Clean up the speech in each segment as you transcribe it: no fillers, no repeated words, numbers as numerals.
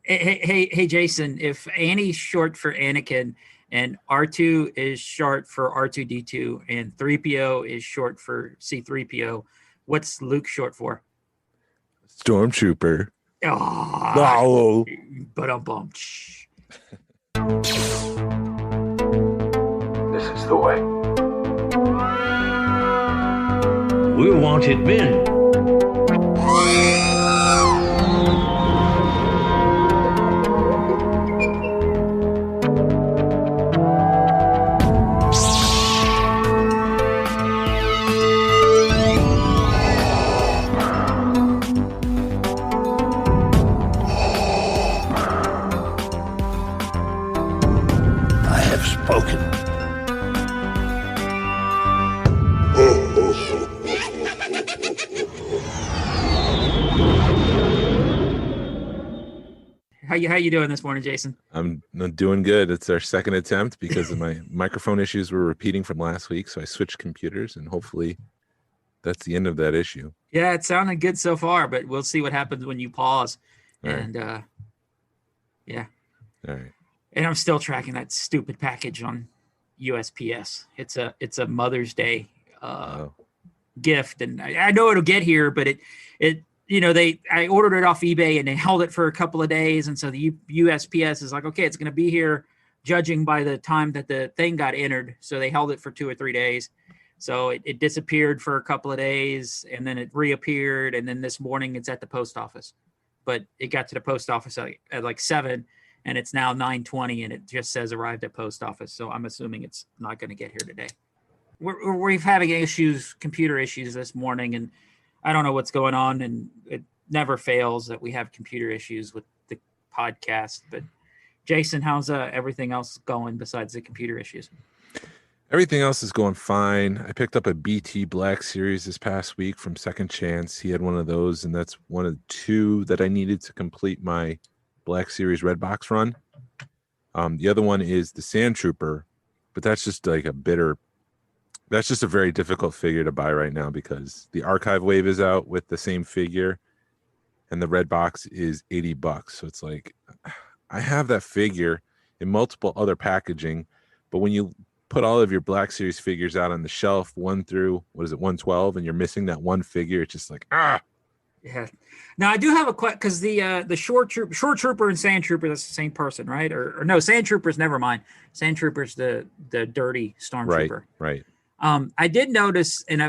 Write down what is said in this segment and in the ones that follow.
Hey, Jason, if Annie's short for Anakin and R2 is short for R2D2 and 3PO is short for C3PO, what's Luke short for? Stormtrooper. Oh, but bum. This is the way. We're wanted men. I have spoken. How you doing this morning, Jason? I'm doing good. It's our second attempt because of my microphone issues were repeating from last week. So I switched computers and hopefully that's the end of that issue. Yeah, it sounded good so far, but we'll see what happens when you pause. All right. And yeah. All right. And I'm still tracking that stupid package on USPS. It's a Mother's Day gift, and I know it'll get here, but it I ordered it off eBay and they held it for a couple of days, and so the USPS is like, okay, it's going to be here, judging by the time that the thing got entered. So they held it for 2 or 3 days. So it disappeared for a couple of days, and then it reappeared, and then this morning it's at the post office. But it got to the post office at like 7, and it's now 9:20, and it just says arrived at post office. So I'm assuming it's not going to get here today. We're having computer issues this morning, and I don't know what's going on, and it never fails that we have computer issues with the podcast. But Jason, how's everything else going besides the computer issues? Everything else is going fine. I picked up a BT Black Series this past week from Second Chance. He had one of those, and that's one of 2 that I needed to complete my Black Series Red Box run. The other one is the Sand Trooper, but that's just like that's just a very difficult figure to buy right now because the archive wave is out with the same figure and the red box is $80. So it's like, I have that figure in multiple other packaging, but when you put all of your Black Series figures out on the shelf, 1 through 112, and you're missing that one figure, it's just like, Yeah. Now I do have a question, because the short trooper and Sand Trooper, that's the same person, right? Or no, Sand Trooper's, never mind. Sand Trooper's the dirty Stormtrooper. Right. I did notice in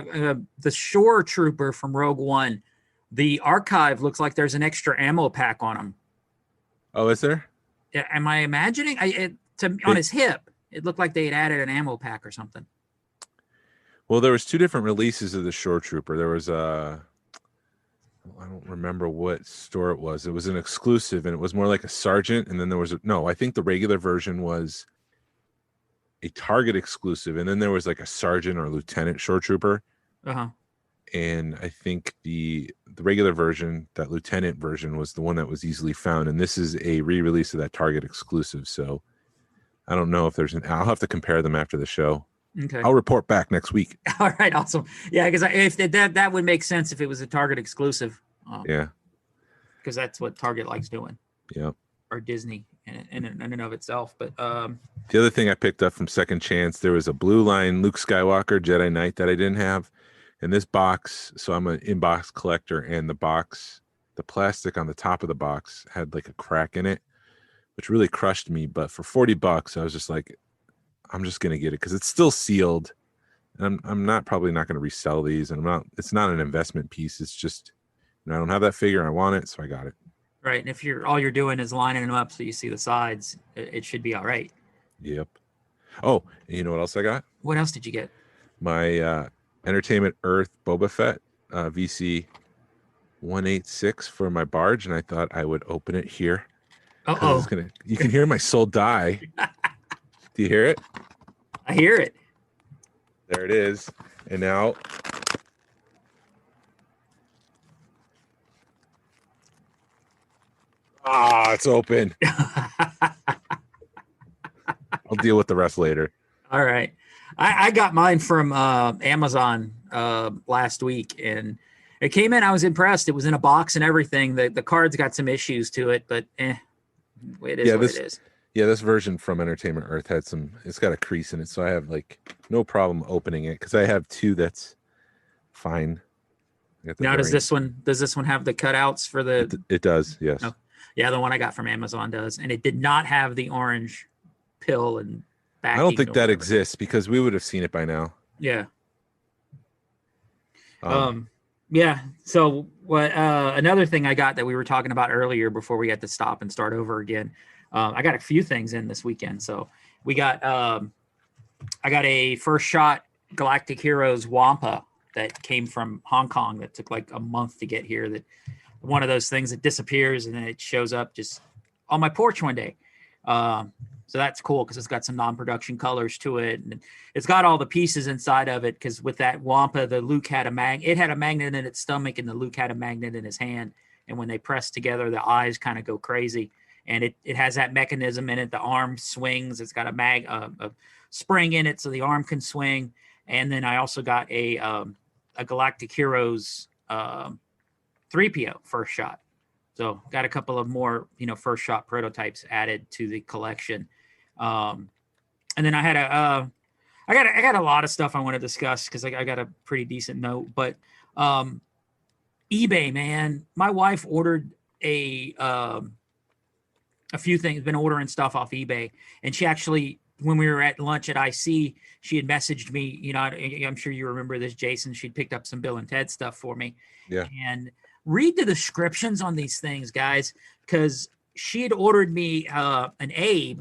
the Shore Trooper from Rogue One, the archive looks like there's an extra ammo pack on him. Oh, is there? Yeah, am I imagining? On his hip, it looked like they had added an ammo pack or something. Well, there was 2 different releases of the Shore Trooper. There was I don't remember what store it was. It was an exclusive, and it was more like a sergeant. And then there was I think the regular version was a Target exclusive, and then there was like a sergeant or lieutenant Shore Trooper. And I think the regular version, that lieutenant version, was the one that was easily found. And this is a re-release of that Target exclusive. So I don't know if I'll have to compare them after the show. Okay. I'll report back next week. All right. Awesome. Yeah. Because if that would make sense if it was a Target exclusive. Yeah. Because that's what Target likes doing. Yeah. Or Disney in and of itself. But the other thing I picked up from Second Chance, there was a Blue Line Luke Skywalker Jedi Knight that I didn't have. And this box, so I'm an in-box collector, and the plastic on the top of the box had like a crack in it, which really crushed me. But for $40, I was just like, I'm just gonna get it because it's still sealed, and I'm probably not gonna resell these, and it's not an investment piece. It's just, I don't have that figure, I want it, so I got it. Right, and if all you're doing is lining them up so you see the sides, it should be all right. Yep. Oh, and you know what else I got? What else did you get? My Entertainment Earth Boba Fett VC 186 for my barge, and I thought I would open it here. You can hear my soul die. Do you hear it? I hear it. There it is. And now it's open. I'll deal with the rest later. All right. I got mine from Amazon last week, and it came in. I was impressed. It was in a box and everything. The cards got some issues to it, but It is what it is. Yeah, this version from Entertainment Earth had it's got a crease in it, so I have like no problem opening it because I have two that's fine. Now, does this one have the cutouts for the? It does, yes. Oh, yeah, the one I got from Amazon does, and it did not have the orange pill and backing. I don't think that exists because we would have seen it by now. Yeah. Yeah. So what? Another thing I got that we were talking about earlier before we had to stop and start over again. I got a few things in this weekend. So we got. I got a first shot Galactic Heroes Wampa that came from Hong Kong that took like a month to get here. That one of those things that disappears and then it shows up just on my porch one day. So that's cool because it's got some non-production colors to it, and it's got all the pieces inside of it. Because with that Wampa, the Luke had a magnet in its stomach, and the Luke had a magnet in his hand. And when they press together, the eyes kind of go crazy. And it has that mechanism in it. The arm swings. It's got a spring in it, so the arm can swing. And then I also got a Galactic Heroes 3PO first shot. So got a couple of more, first shot prototypes added to the collection. And then I had I got a lot of stuff I want to discuss because I got a pretty decent note. But eBay, man, my wife ordered a few things, been ordering stuff off eBay, and she actually, when we were at lunch at IC, she had messaged me. I'm sure you remember this, Jason. She'd picked up some Bill and Ted stuff for me. Yeah. And read the descriptions on these things, guys, because she had ordered me an Abe,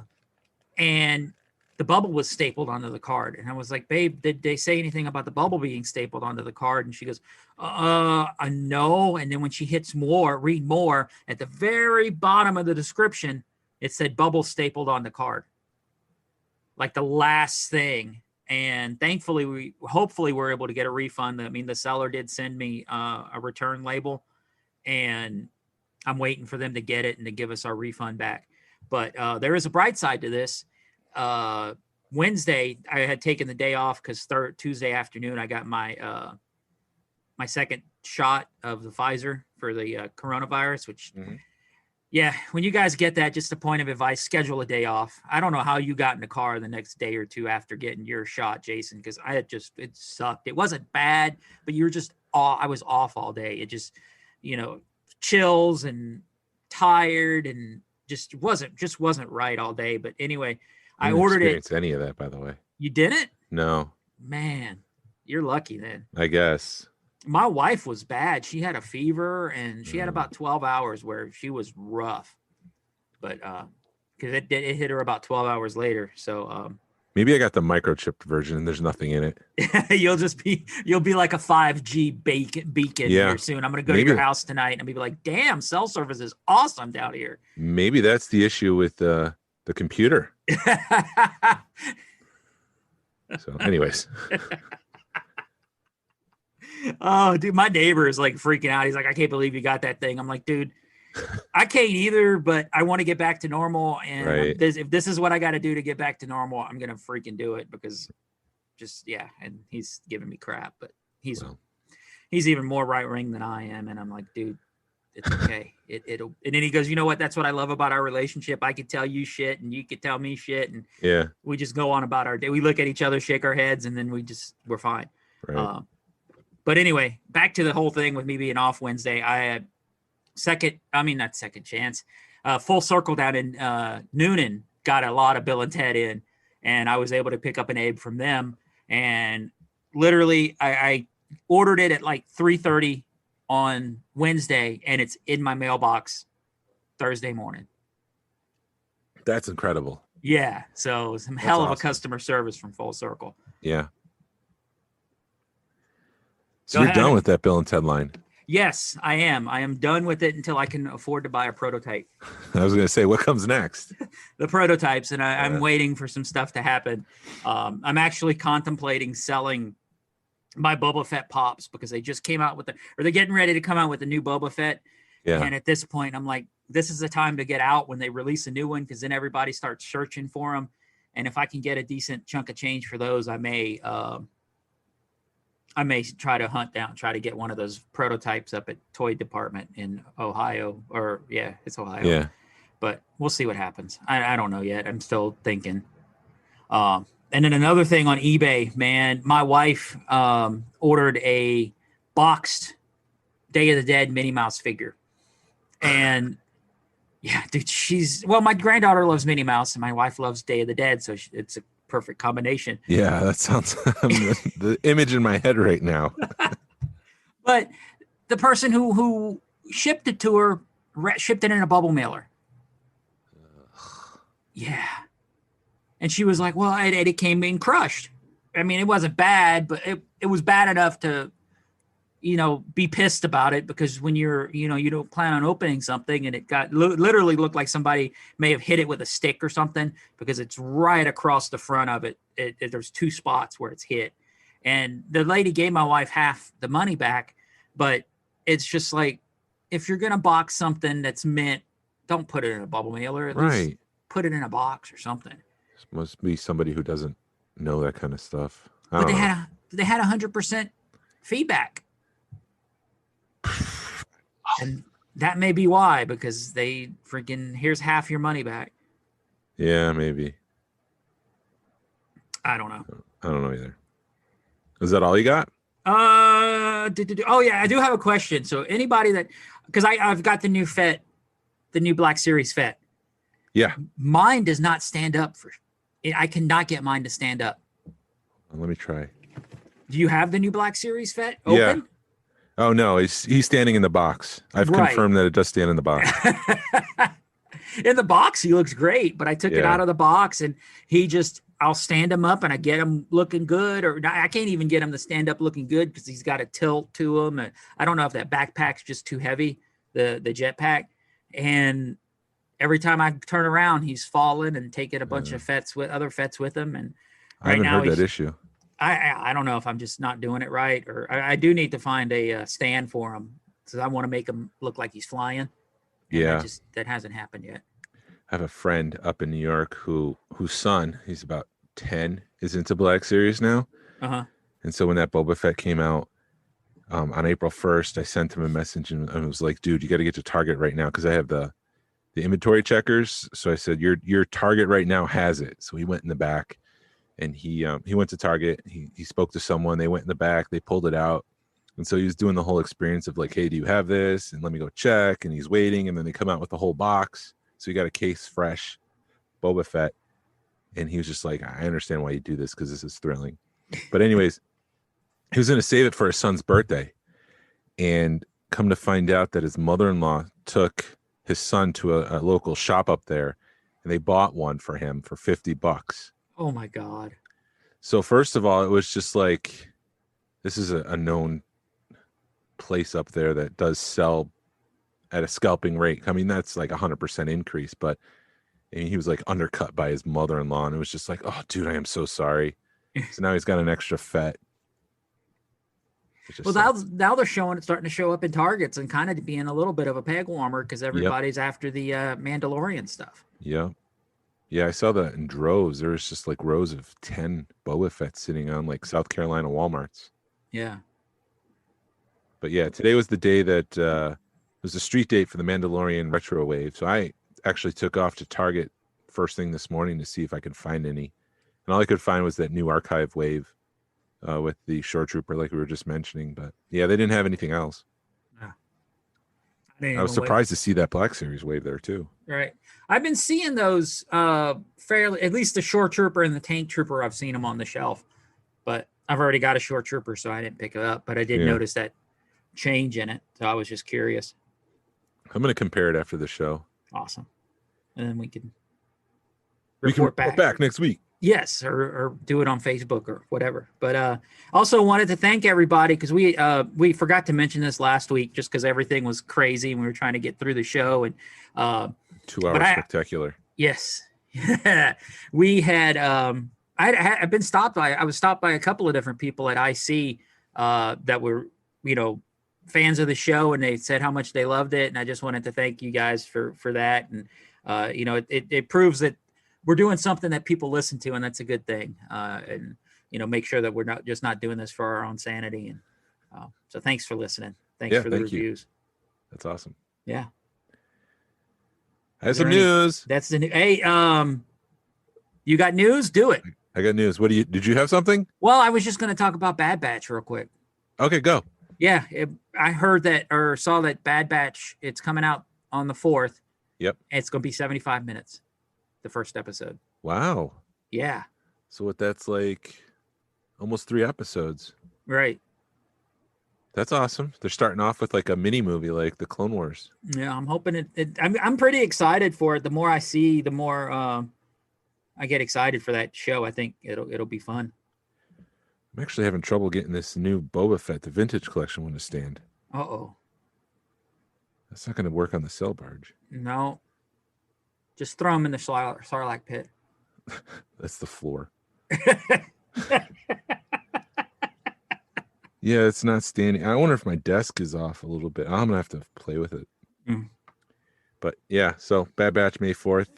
and the bubble was stapled onto the card. And I was like, babe, did they say anything about the bubble being stapled onto the card? And she goes, no. And then when she hits read more, at the very bottom of the description, it said bubble stapled on the card. Like the last thing. And thankfully, hopefully we're able to get a refund. I mean, the seller did send me a return label, and I'm waiting for them to get it and to give us our refund back. But there is a bright side to this. Wednesday, I had taken the day off because Tuesday afternoon, I got my my second shot of the Pfizer for the coronavirus, which, yeah, when you guys get that, just a point of advice, schedule a day off. I don't know how you got in the car the next day or two after getting your shot, Jason, because it sucked. It wasn't bad, but you were just I was off all day. It just, chills and tired and just wasn't right all day. But anyway, I ordered it. Any of that, by the way? You didn't? No. Man, you're lucky then. I guess. My wife was bad. She had a fever, and she had about 12 hours where she was rough. But because it hit her about 12 hours later. So maybe I got the microchipped version and there's nothing in it. You'll be like a 5G beacon here soon. I'm gonna go to your house tonight and be like, damn, cell service is awesome down here. Maybe that's the issue with the computer. So anyways. Oh, dude, my neighbor is like freaking out. He's like, I can't believe you got that thing. I'm like, dude, I can't either, but I want to get back to normal. And if this is what I got to do to get back to normal, I'm going to freaking do it because and he's giving me crap, but he's even more right wing than I am. And I'm like, dude, it's okay. It'll, and then he goes, you know what? That's what I love about our relationship. I could tell you shit and you could tell me shit. And we just go on about our day. We look at each other, shake our heads, and then we're fine. Right. But anyway, back to the whole thing with me being off Wednesday. I had Full Circle down in Noonan got a lot of Bill and Ted in, and I was able to pick up an Abe from them. And literally, I ordered it at like 3:30 on Wednesday, and it's in my mailbox Thursday morning. That's incredible. Yeah, so some hell of a customer service from Full Circle. Yeah. So you're done with that Bill and Ted line? Yes, I am. I am done with it until I can afford to buy a prototype. I was going to say, what comes next? The prototypes, and I'm waiting for some stuff to happen. I'm actually contemplating selling my Boba Fett pops because they just came out they're getting ready to come out with a new Boba Fett. Yeah. And at this point, I'm like, this is the time to get out when they release a new one because then everybody starts searching for them. And if I can get a decent chunk of change for those, I may try to get one of those prototypes up at Toy Department in Ohio, it's Ohio. Yeah. But we'll see what happens. I don't know yet. I'm still thinking. And then another thing on eBay, man, my wife ordered a boxed Day of the Dead Minnie Mouse figure. And yeah, dude, my granddaughter loves Minnie Mouse and my wife loves Day of the Dead. So it's a perfect combination. Yeah, that sounds the image in my head right now. But the person who shipped it to her shipped it in a bubble mailer. Yeah. And she was like, well, it came in crushed. I mean, it wasn't bad, but it was bad enough to, be pissed about it, because when you don't plan on opening something and it got literally looked like somebody may have hit it with a stick or something, because it's right across the front of it. There's 2 spots where it's hit. And the lady gave my wife half the money back, but it's just like, if you're going to box something that's mint, don't put it in a bubble mailer. At least put it in a box or something. This must be somebody who doesn't know that kind of stuff. But they had 100% feedback. And that may be why, because they freaking, here's half your money back. Yeah, maybe. I don't know. I don't know either. Is that all you got? Oh yeah, I do have a question. So anybody because I've got the new FET, the new Black Series FET. Yeah. Mine does not stand up I cannot get mine to stand up. Let me try. Do you have the new Black Series FET open? Yeah. Oh no, he's standing in the box. I've confirmed that it does stand in the box. In the box, he looks great, but I took it out of the box and I'll stand him up and I get him looking good, or I can't even get him to stand up looking good because he's got a tilt to him. And I don't know if that backpack's just too heavy, the jetpack. And every time I turn around, he's falling and taking a bunch of other FETs with him. And I haven't heard that issue. I don't know if I'm just not doing it right, or I do need to find a stand for him, because I want to make him look like he's flying. And that hasn't happened yet. I have a friend up in New York whose son, he's about 10, is into Black Series now. Uh-huh. And so when that Boba Fett came out on April 1st, I sent him a message and I was like, dude, you got to get to Target right now, because I have the inventory checkers. So I said, your Target right now has it. So he went in the back. And he went to Target. He spoke to someone. They went in the back. They pulled it out. And so he was doing the whole experience of like, hey, do you have this? And let me go check. And he's waiting. And then they come out with the whole box. So he got a case fresh Boba Fett. And he was just like, I understand why you do this, because this is thrilling. But anyways, he was going to save it for his son's birthday. And come to find out that his mother-in-law took his son to a local shop up there. And they bought one for him for $50. Oh my God. So first of all, it was just like, this is a known place up there that does sell at a scalping rate. I mean, that's like 100% increase, but he was like undercut by his mother-in-law. And it was just like, oh dude, I am so sorry. So now he's got an extra FET. Well, now they're starting to show up in Targets and kind of being a little bit of a peg warmer, because everybody's after the Mandalorian stuff. Yeah. Yeah, I saw that in droves. There was just like rows of 10 Boba Fett sitting on like South Carolina Walmarts. Yeah. But yeah, today was the day that it was the street date for the Mandalorian Retro Wave. So I actually took off to Target first thing this morning to see if I could find any. And all I could find was that new archive wave with the Shore Trooper, like we were just mentioning. But yeah, they didn't have anything else. I was surprised to see that Black Series wave there too. Right. I've been seeing those fairly, at least the Shore Trooper and the Tank Trooper, I've seen them on the shelf, but I've already got a Shore Trooper, so I didn't pick it up, but I did notice that change in it. So I was just curious. I'm going to compare it after the show. Awesome. And then we can report back next week. Yes, or do it on Facebook or whatever. But also wanted to thank everybody, because we forgot to mention this last week, just because everything was crazy and we were trying to get through the show. And 2 hours spectacular. Yes, we had. I've been stopped by. I was stopped by a couple of different people at IC that were fans of the show, and they said how much they loved it. And I just wanted to thank you guys for that. And it proves that we're doing something that people listen to, and that's a good thing. And make sure that we're not doing this for our own sanity. And so thanks for listening. Thanks for the reviews. That's awesome. Yeah. I have Is there some any- news. That's the new. Hey, you got news? Do it. I got news. Did you have something? Well, I was just going to talk about Bad Batch real quick. Okay, go. Yeah, I heard that or saw that Bad Batch. It's coming out on the 4th. Yep. And it's going to be 75 minutes. The first episode. Wow. Yeah. So that's like almost 3 episodes. Right. That's awesome. They're starting off with like a mini movie, like the Clone Wars. Yeah, I'm hoping I'm pretty excited for it. The more I see, the more I get excited for that show. I think it'll be fun. I'm actually having trouble getting this new Boba Fett, the vintage collection, one to stand. Uh-oh. That's not going to work on the cell barge. No. Just throw them in the Sarlacc pit. That's the floor. Yeah, it's not standing. I wonder if my desk is off a little bit. I'm going to have to play with it. Mm. But yeah, so Bad Batch May 4th,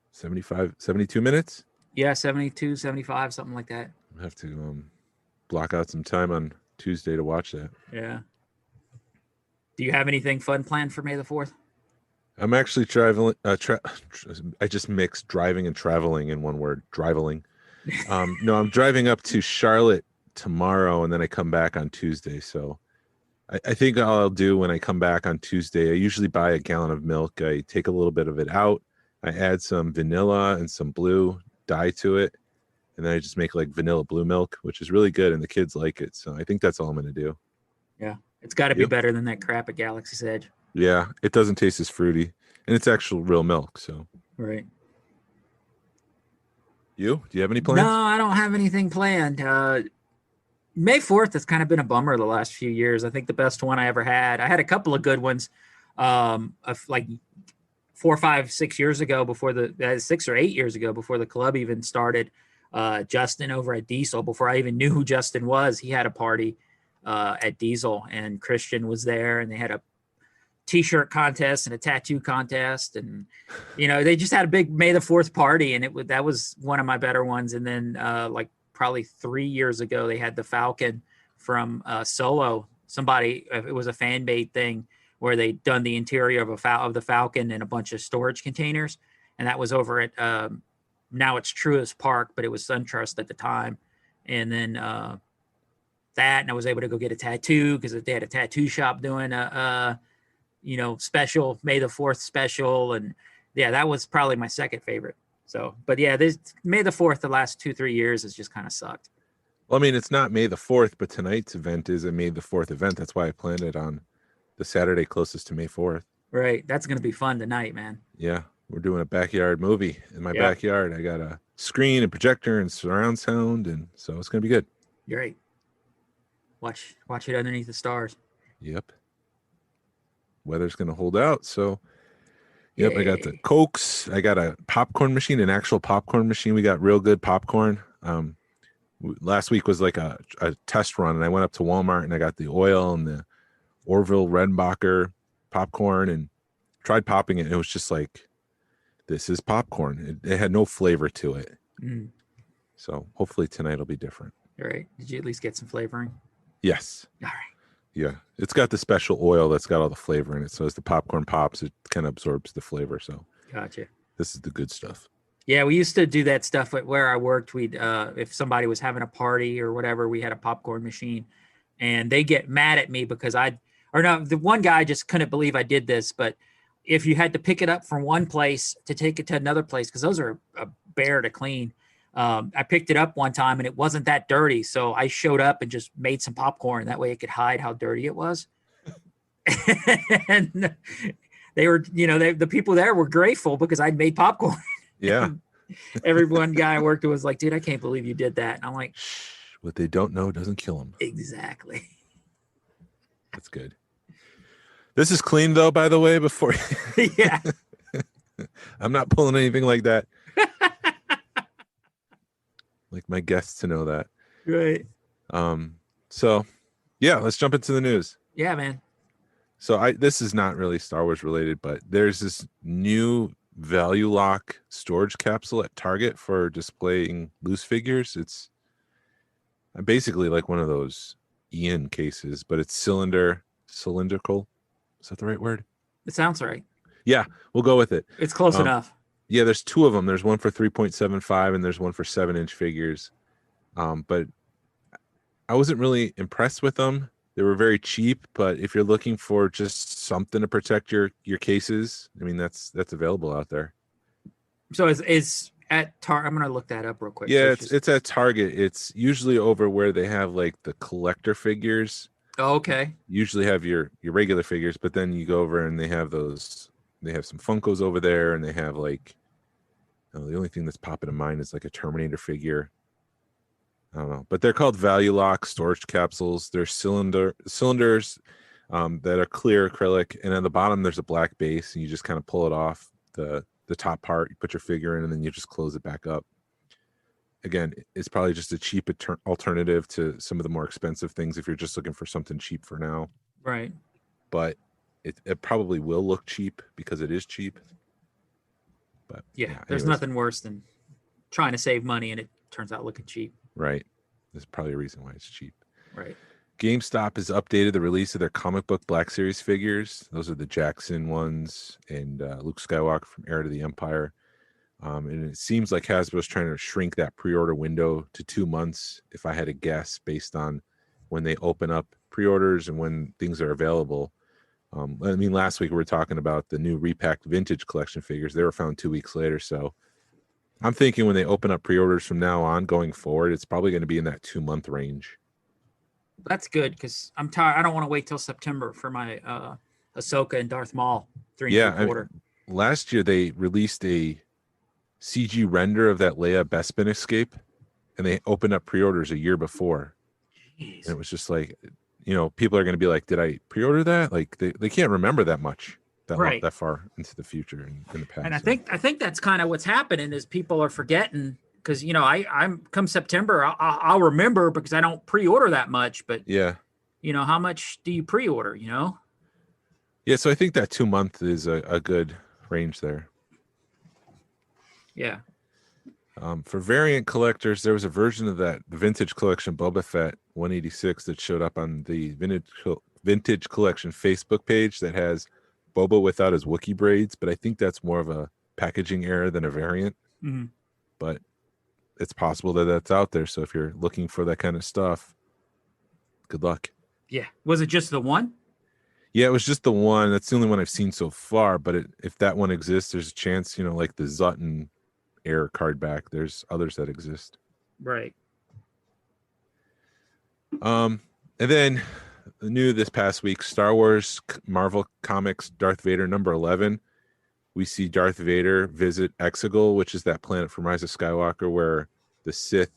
72 minutes. Yeah, 72, 75, something like that. I have to block out some time on Tuesday to watch that. Yeah. Do you have anything fun planned for May the 4th? I'm actually traveling. I just mixed driving and traveling in one word. Driveling. No, I'm driving up to Charlotte tomorrow, and then I come back on Tuesday. So I think all I'll do when I come back on Tuesday, I usually buy a gallon of milk. I take a little bit of it out. I add some vanilla and some blue dye to it, and then I just make like vanilla blue milk, which is really good, and the kids like it. So I think that's all I'm going to do. Yeah. It's got to be better than that crap at Galaxy's Edge. Yeah, it doesn't taste as fruity, and it's actual real milk. So, Right. do you have any plans? No, I don't have anything planned. May 4th has kind of been a bummer the last few years. I think the best one I ever had. I had a couple of good ones, of like 4, 5, 6 years ago before 6 or 8 years ago before the club even started. Justin over at Diesel, before I even knew who Justin was, he had a party at Diesel, and Christian was there, and they had a t-shirt contest and a tattoo contest, and they just had a big May the 4th party, and that was one of my better ones. And then like probably 3 years ago, they had the Falcon from Solo. It was a fan made thing where they'd done the interior of the Falcon in a bunch of storage containers, and that was over at now it's Truist Park, but it was SunTrust at the time. And then that, and I was able to go get a tattoo because they had a tattoo shop doing a special May the 4th special. And yeah, that was probably my second favorite. So, but yeah, this May the 4th, the last 2-3 years has just kind of sucked. Well, I mean, it's not May the 4th, but tonight's event is a May the 4th event. That's why I planned it on the Saturday closest to May 4th. Right. That's going to be fun tonight, man. Yeah. We're doing a backyard movie in my backyard. I got a screen and projector and surround sound. And so it's going to be good. Great. Watch it underneath the stars. Yep. Weather's going to hold out. So, yep, Yay. I got the Cokes. I got a popcorn machine, an actual popcorn machine. We got real good popcorn. Last week was like a test run, and I went up to Walmart and I got the oil and the Orville Redenbacher popcorn and tried popping it. And it was just like, this is popcorn. It had no flavor to it. Mm. So hopefully tonight will be different. All right. Did you at least get some flavoring? Yes. All right. Yeah. It's got the special oil that's got all the flavor in it. So as the popcorn pops, it kind of absorbs the flavor. So Gotcha. this is the good stuff. Yeah, we used to do that stuff at where I worked. We'd if somebody was having a party or whatever, we had a popcorn machine, and they get mad at me because the one guy just couldn't believe I did this. But if you had to pick it up from one place to take it to another place, because those are a bear to clean. I picked it up one time and it wasn't that dirty, so I showed up and just made some popcorn. That way it could hide how dirty it was. And they were, the people there were grateful because I'd made popcorn. Yeah. Every one guy I worked with was like, dude, I can't believe you did that. And I'm like, What they don't know doesn't kill them. exactly. That's good. This is clean though, by the way, before Yeah. I'm not pulling anything like that. Like my guests to know that. Right. So yeah, let's jump into the news. Yeah, man. So this is not really Star Wars related, but there's this new value lock storage capsule at Target for displaying loose figures. It's basically like one of those Ian cases, but it's cylindrical. Is that the right word? It sounds right. Yeah, we'll go with it. It's close enough. Yeah, there's two of them. There's one for 3.75 and there's one for 7-inch figures. But I wasn't really impressed with them. They were very cheap, but if you're looking for just something to protect your cases, I mean that's available out there. So it's at Target. I'm gonna look that up real quick. Yeah, So it's at Target. It's usually over where they have like the collector figures. Oh, okay. Usually have your regular figures, but then you go over and they have some Funkos over there, and they have like the only thing that's popping in mind is like a Terminator figure. I don't know, but they're called value lock storage capsules. They're cylinders that are clear acrylic, and at the bottom there's a black base, and you just kind of pull it off the top part. You put your figure in, and then you just close it back up. Again, it's probably just a cheap alternative to some of the more expensive things if you're just looking for something cheap for now. Right. But it probably will look cheap because it is cheap. But yeah, there's nothing worse than trying to save money and it turns out looking cheap. Right. There's probably a reason why it's cheap. Right. GameStop has updated the release of their comic book Black Series figures. Those are the Jackson ones and Luke Skywalker from Heir to the Empire. And it seems like Hasbro's trying to shrink that pre-order window to 2 months, if I had to guess, based on when they open up pre-orders and when things are available. I mean, last week we were talking about the new repacked vintage collection figures. They were found 2 weeks later. So I'm thinking when they open up pre-orders from now on going forward, it's probably going to be in that 2-month range. That's good because I'm tired. I don't want to wait till September for my Ahsoka and Darth Maul 3 3/4. Last year they released a CG render of that Leia Bespin escape, and they opened up pre-orders a year before. Jeez. And it was just like, people are going to be like, did I pre-order that? Like they can't remember that much, that far into the future and in the past. And I think that's kind of what's happening is people are forgetting because, I'm come September, I'll remember because I don't pre-order that much, but yeah, how much do you pre-order, Yeah. So I think that 2 month is a good range there. Yeah. For variant collectors, there was a version of that vintage collection Boba Fett 186 that showed up on the vintage collection Facebook page that has Boba without his Wookiee braids, but I think that's more of a packaging error than a variant. Mm-hmm. But it's possible that that's out there. So if you're looking for that kind of stuff, good luck. Yeah. Was it just the one? Yeah, it was just the one. That's the only one I've seen so far. But if that one exists, there's a chance, like the Zutton Air card back. There's others that exist. Right. And then new this past week, Star Wars Marvel Comics Darth Vader number 11. We see Darth Vader visit Exegol, which is that planet from Rise of Skywalker where the Sith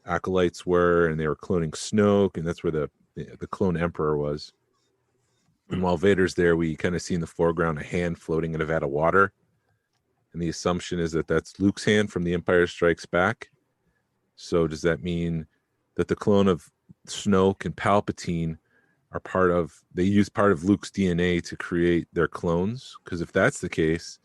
acolytes were, and they were cloning Snoke, and that's where the clone Emperor was. And while Vader's there, we kind of see in the foreground a hand floating in a vat of water. And the assumption is that that's Luke's hand from The Empire Strikes Back. So does that mean that the clone of Snoke and Palpatine they use part of Luke's DNA to create their clones? Because if that's the case,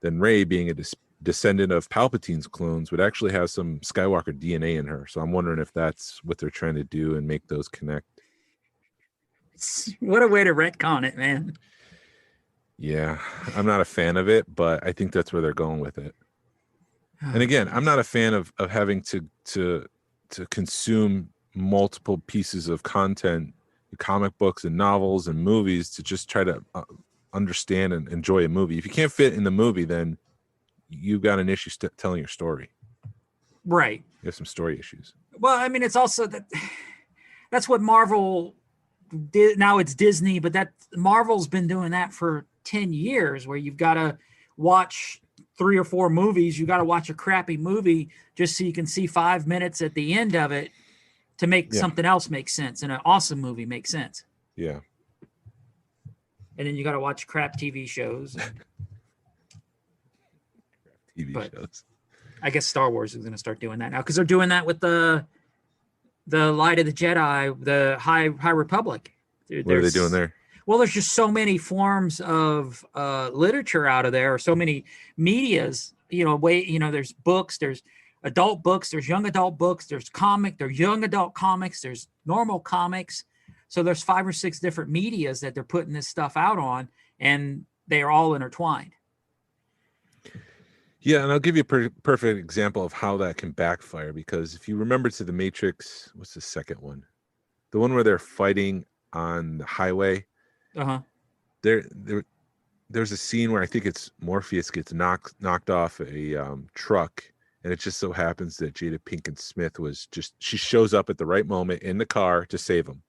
then Rey, being a descendant of Palpatine's clones, would actually have some Skywalker DNA in her. So I'm wondering if that's what they're trying to do and make those connect. What a way to retcon it, man. Yeah, I'm not a fan of it, but I think that's where they're going with it. And again, I'm not a fan of having to consume multiple pieces of content, comic books and novels and movies to just try to understand and enjoy a movie. If you can't fit in the movie, then you've got an issue telling your story. Right. You have some story issues. Well, I mean, it's also that's what Marvel did. Now it's Disney, but Marvel's been doing that for 10 years where you've got to watch 3 or 4 movies. You got to watch a crappy movie just so you can see 5 minutes at the end of it to make something else make sense and an awesome movie make sense. Yeah. And then you got to watch crap TV shows. Shows. I guess Star Wars is going to start doing that now because they're doing that with the Light of the Jedi, the High Republic. What are they doing there? Well, there's just so many forms of literature out of there, or so many medias. There's books, there's adult books, there's young adult books, there's young adult comics, there's normal comics. So there's 5 or 6 different medias that they're putting this stuff out on, and they are all intertwined. Yeah, and I'll give you a perfect example of how that can backfire, because if you remember to the Matrix, what's the second one? The one where they're fighting on the highway. Uh-huh. There's a scene where I think it's Morpheus gets knocked off a truck, and it just so happens that Jada Pinkett Smith she shows up at the right moment in the car to save him.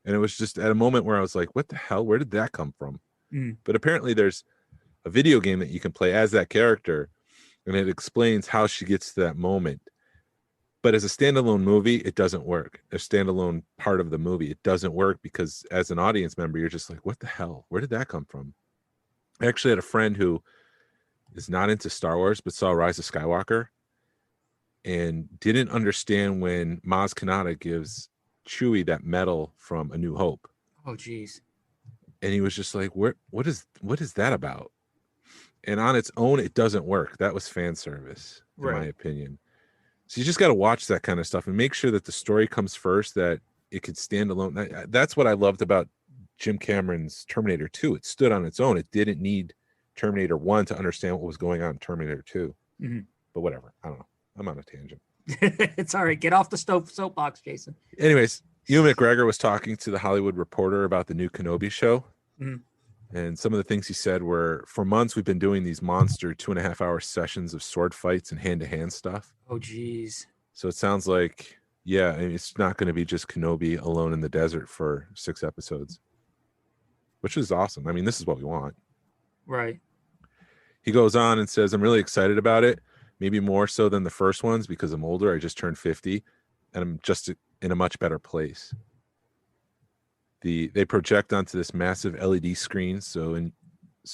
And it was just at a moment where I was like, what the hell? Where did that come from? Mm. But apparently there's a video game that you can play as that character, and it explains how she gets to that moment. But as a standalone movie, it doesn't work. A standalone part of the movie, it doesn't work, because as an audience member, you're just like, what the hell? Where did that come from? I actually had a friend who is not into Star Wars, but saw Rise of Skywalker and didn't understand when Maz Kanata gives Chewie that medal from A New Hope. Oh, geez. And he was just like, what is that about? And on its own, it doesn't work. That was fan service, in my opinion. So you just got to watch that kind of stuff and make sure that the story comes first, that it could stand alone. That's what I loved about Jim Cameron's Terminator 2. It stood on its own. It didn't need Terminator 1 to understand what was going on in Terminator 2. Mm-hmm. But whatever. I don't know. I'm on a tangent. It's all right. Get off the soapbox, Jason. Anyways, Ewan McGregor was talking to the Hollywood Reporter about the new Kenobi show. Mm-hmm. And some of the things he said were, for months, we've been doing these monster 2.5-hour sessions of sword fights and hand-to-hand stuff. Oh, geez. So it sounds like, yeah, I mean, it's not going to be just Kenobi alone in the desert for 6 episodes, which is awesome. I mean, this is what we want. Right. He goes on and says, I'm really excited about it, maybe more so than the first ones, because I'm older. I just turned 50, and I'm just in a much better place. They project onto this massive LED screen. So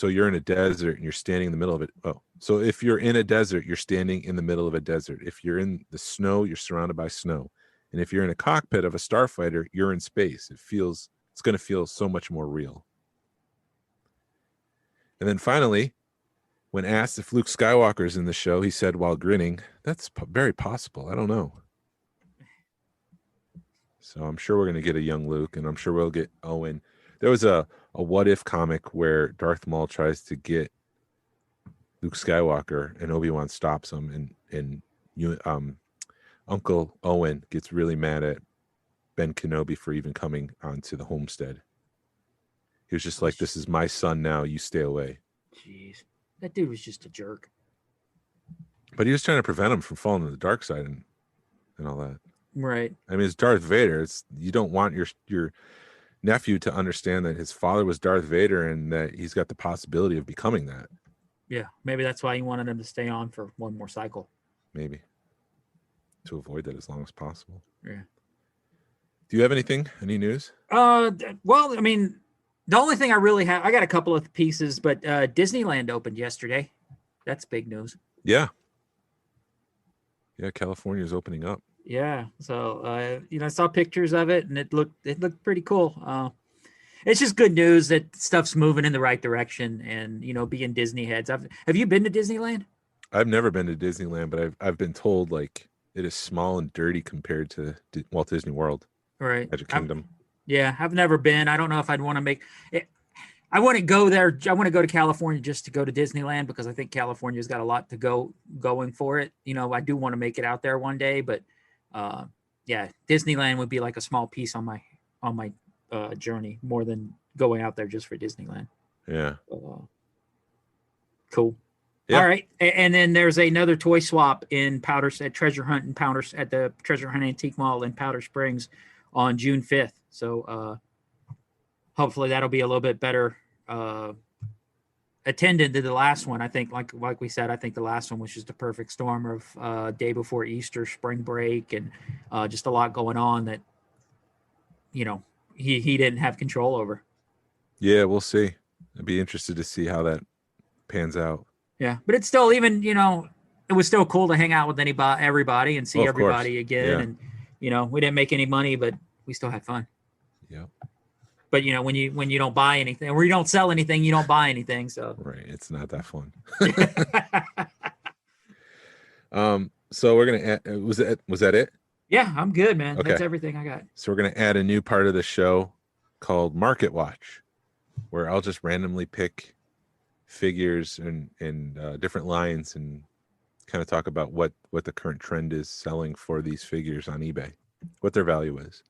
you're in a desert and you're standing in the middle of it. Oh, so if you're in a desert, you're standing in the middle of a desert. If you're in the snow, you're surrounded by snow. And if you're in a cockpit of a starfighter, you're in space. It's going to feel so much more real. And then finally, when asked if Luke Skywalker is in the show, he said, while grinning, that's very possible. I don't know. So I'm sure we're going to get a young Luke, and I'm sure we'll get Owen. There was a what if comic where Darth Maul tries to get Luke Skywalker and Obi-Wan stops him, and Uncle Owen gets really mad at Ben Kenobi for even coming onto the homestead. He was just like, this is my son now, you stay away. Jeez. That dude was just a jerk. But he was trying to prevent him from falling to the dark side and all that. Right. I mean, it's Darth Vader. You don't want your nephew to understand that his father was Darth Vader and that he's got the possibility of becoming that. Yeah, maybe that's why he wanted him to stay on for one more cycle. Maybe. To avoid that as long as possible. Yeah. Do you have anything? Any news? Well, I mean, the only thing I really have, I got a couple of pieces, but Disneyland opened yesterday. That's big news. Yeah. Yeah, California is opening up. Yeah. So, I saw pictures of it and it looked pretty cool. It's just good news that stuff's moving in the right direction and, being Disney heads. Have you been to Disneyland? I've never been to Disneyland, but I've been told like it is small and dirty compared to Walt Disney World. Right. Magic Kingdom. I've never been. I don't know if I'd want to make it. I want to go there. I want to go to California just to go to Disneyland because I think California's got a lot to going for it. I do want to make it out there one day, but Disneyland would be like a small piece on my journey more than going out there just for Disneyland. Yeah. Cool. Yeah. All right. And then there's another toy swap in Treasure Hunt and Powders at the Treasure Hunt Antique Mall in Powder Springs on June 5th. So hopefully that'll be a little bit better attended to the last one. I think like we said, I think the last one was just a perfect storm of day before Easter, spring break, and just a lot going on that, he didn't have control over. Yeah, we'll see. I'd be interested to see how that pans out. Yeah, but it's still it was still cool to hang out with everybody and see everybody again. Yeah. And, we didn't make any money, but we still had fun. Yeah. But when you don't buy anything or you don't sell anything, you don't buy anything. So right, it's not that fun. So we're gonna add, was that it? Yeah, I'm good, man. Okay. That's everything I got. So we're gonna add a new part of the show called Market Watch. where I'll just randomly pick figures and different lines and kind of talk about what the current trend is selling for these figures on eBay, what their value is.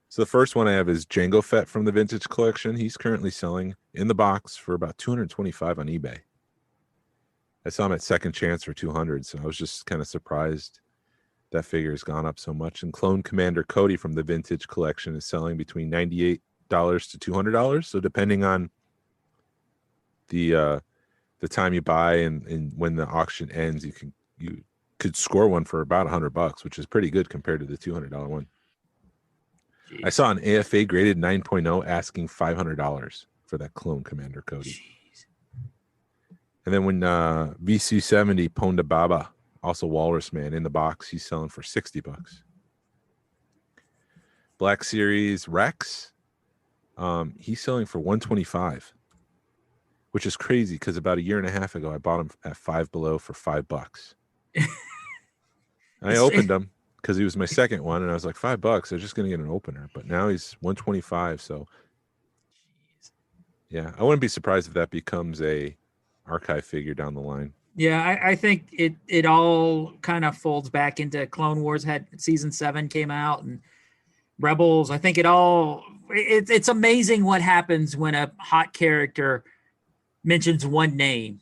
So the first one I have is Jango Fett from the Vintage Collection. He's currently selling in the box for about $225 on eBay. I saw him at Second Chance for $200, so I was just kind of surprised that figure has gone up so much. And Clone Commander Cody from the Vintage Collection is selling between $98 to $200. So depending on the time you buy and when the auction ends, you could score one for about $100, which is pretty good compared to the $200 one. Jeez. I saw an AFA graded 9.0 asking $500 for that Clone Commander Cody. Jeez. And then when VC70 Ponda Baba, also Walrus Man in the box, he's selling for $60. Black Series Rex, he's selling for $125, which is crazy because about a year and a half ago I bought him at Five Below for $5. I opened him because he was my second one, and I was like, $5. I was just gonna get an opener, but now he's $125. So, yeah, I wouldn't be surprised if that becomes a archive figure down the line. Yeah, I think it all kind of folds back into Clone Wars. Had season 7 came out and Rebels. I think it's amazing what happens when a hot character mentions one name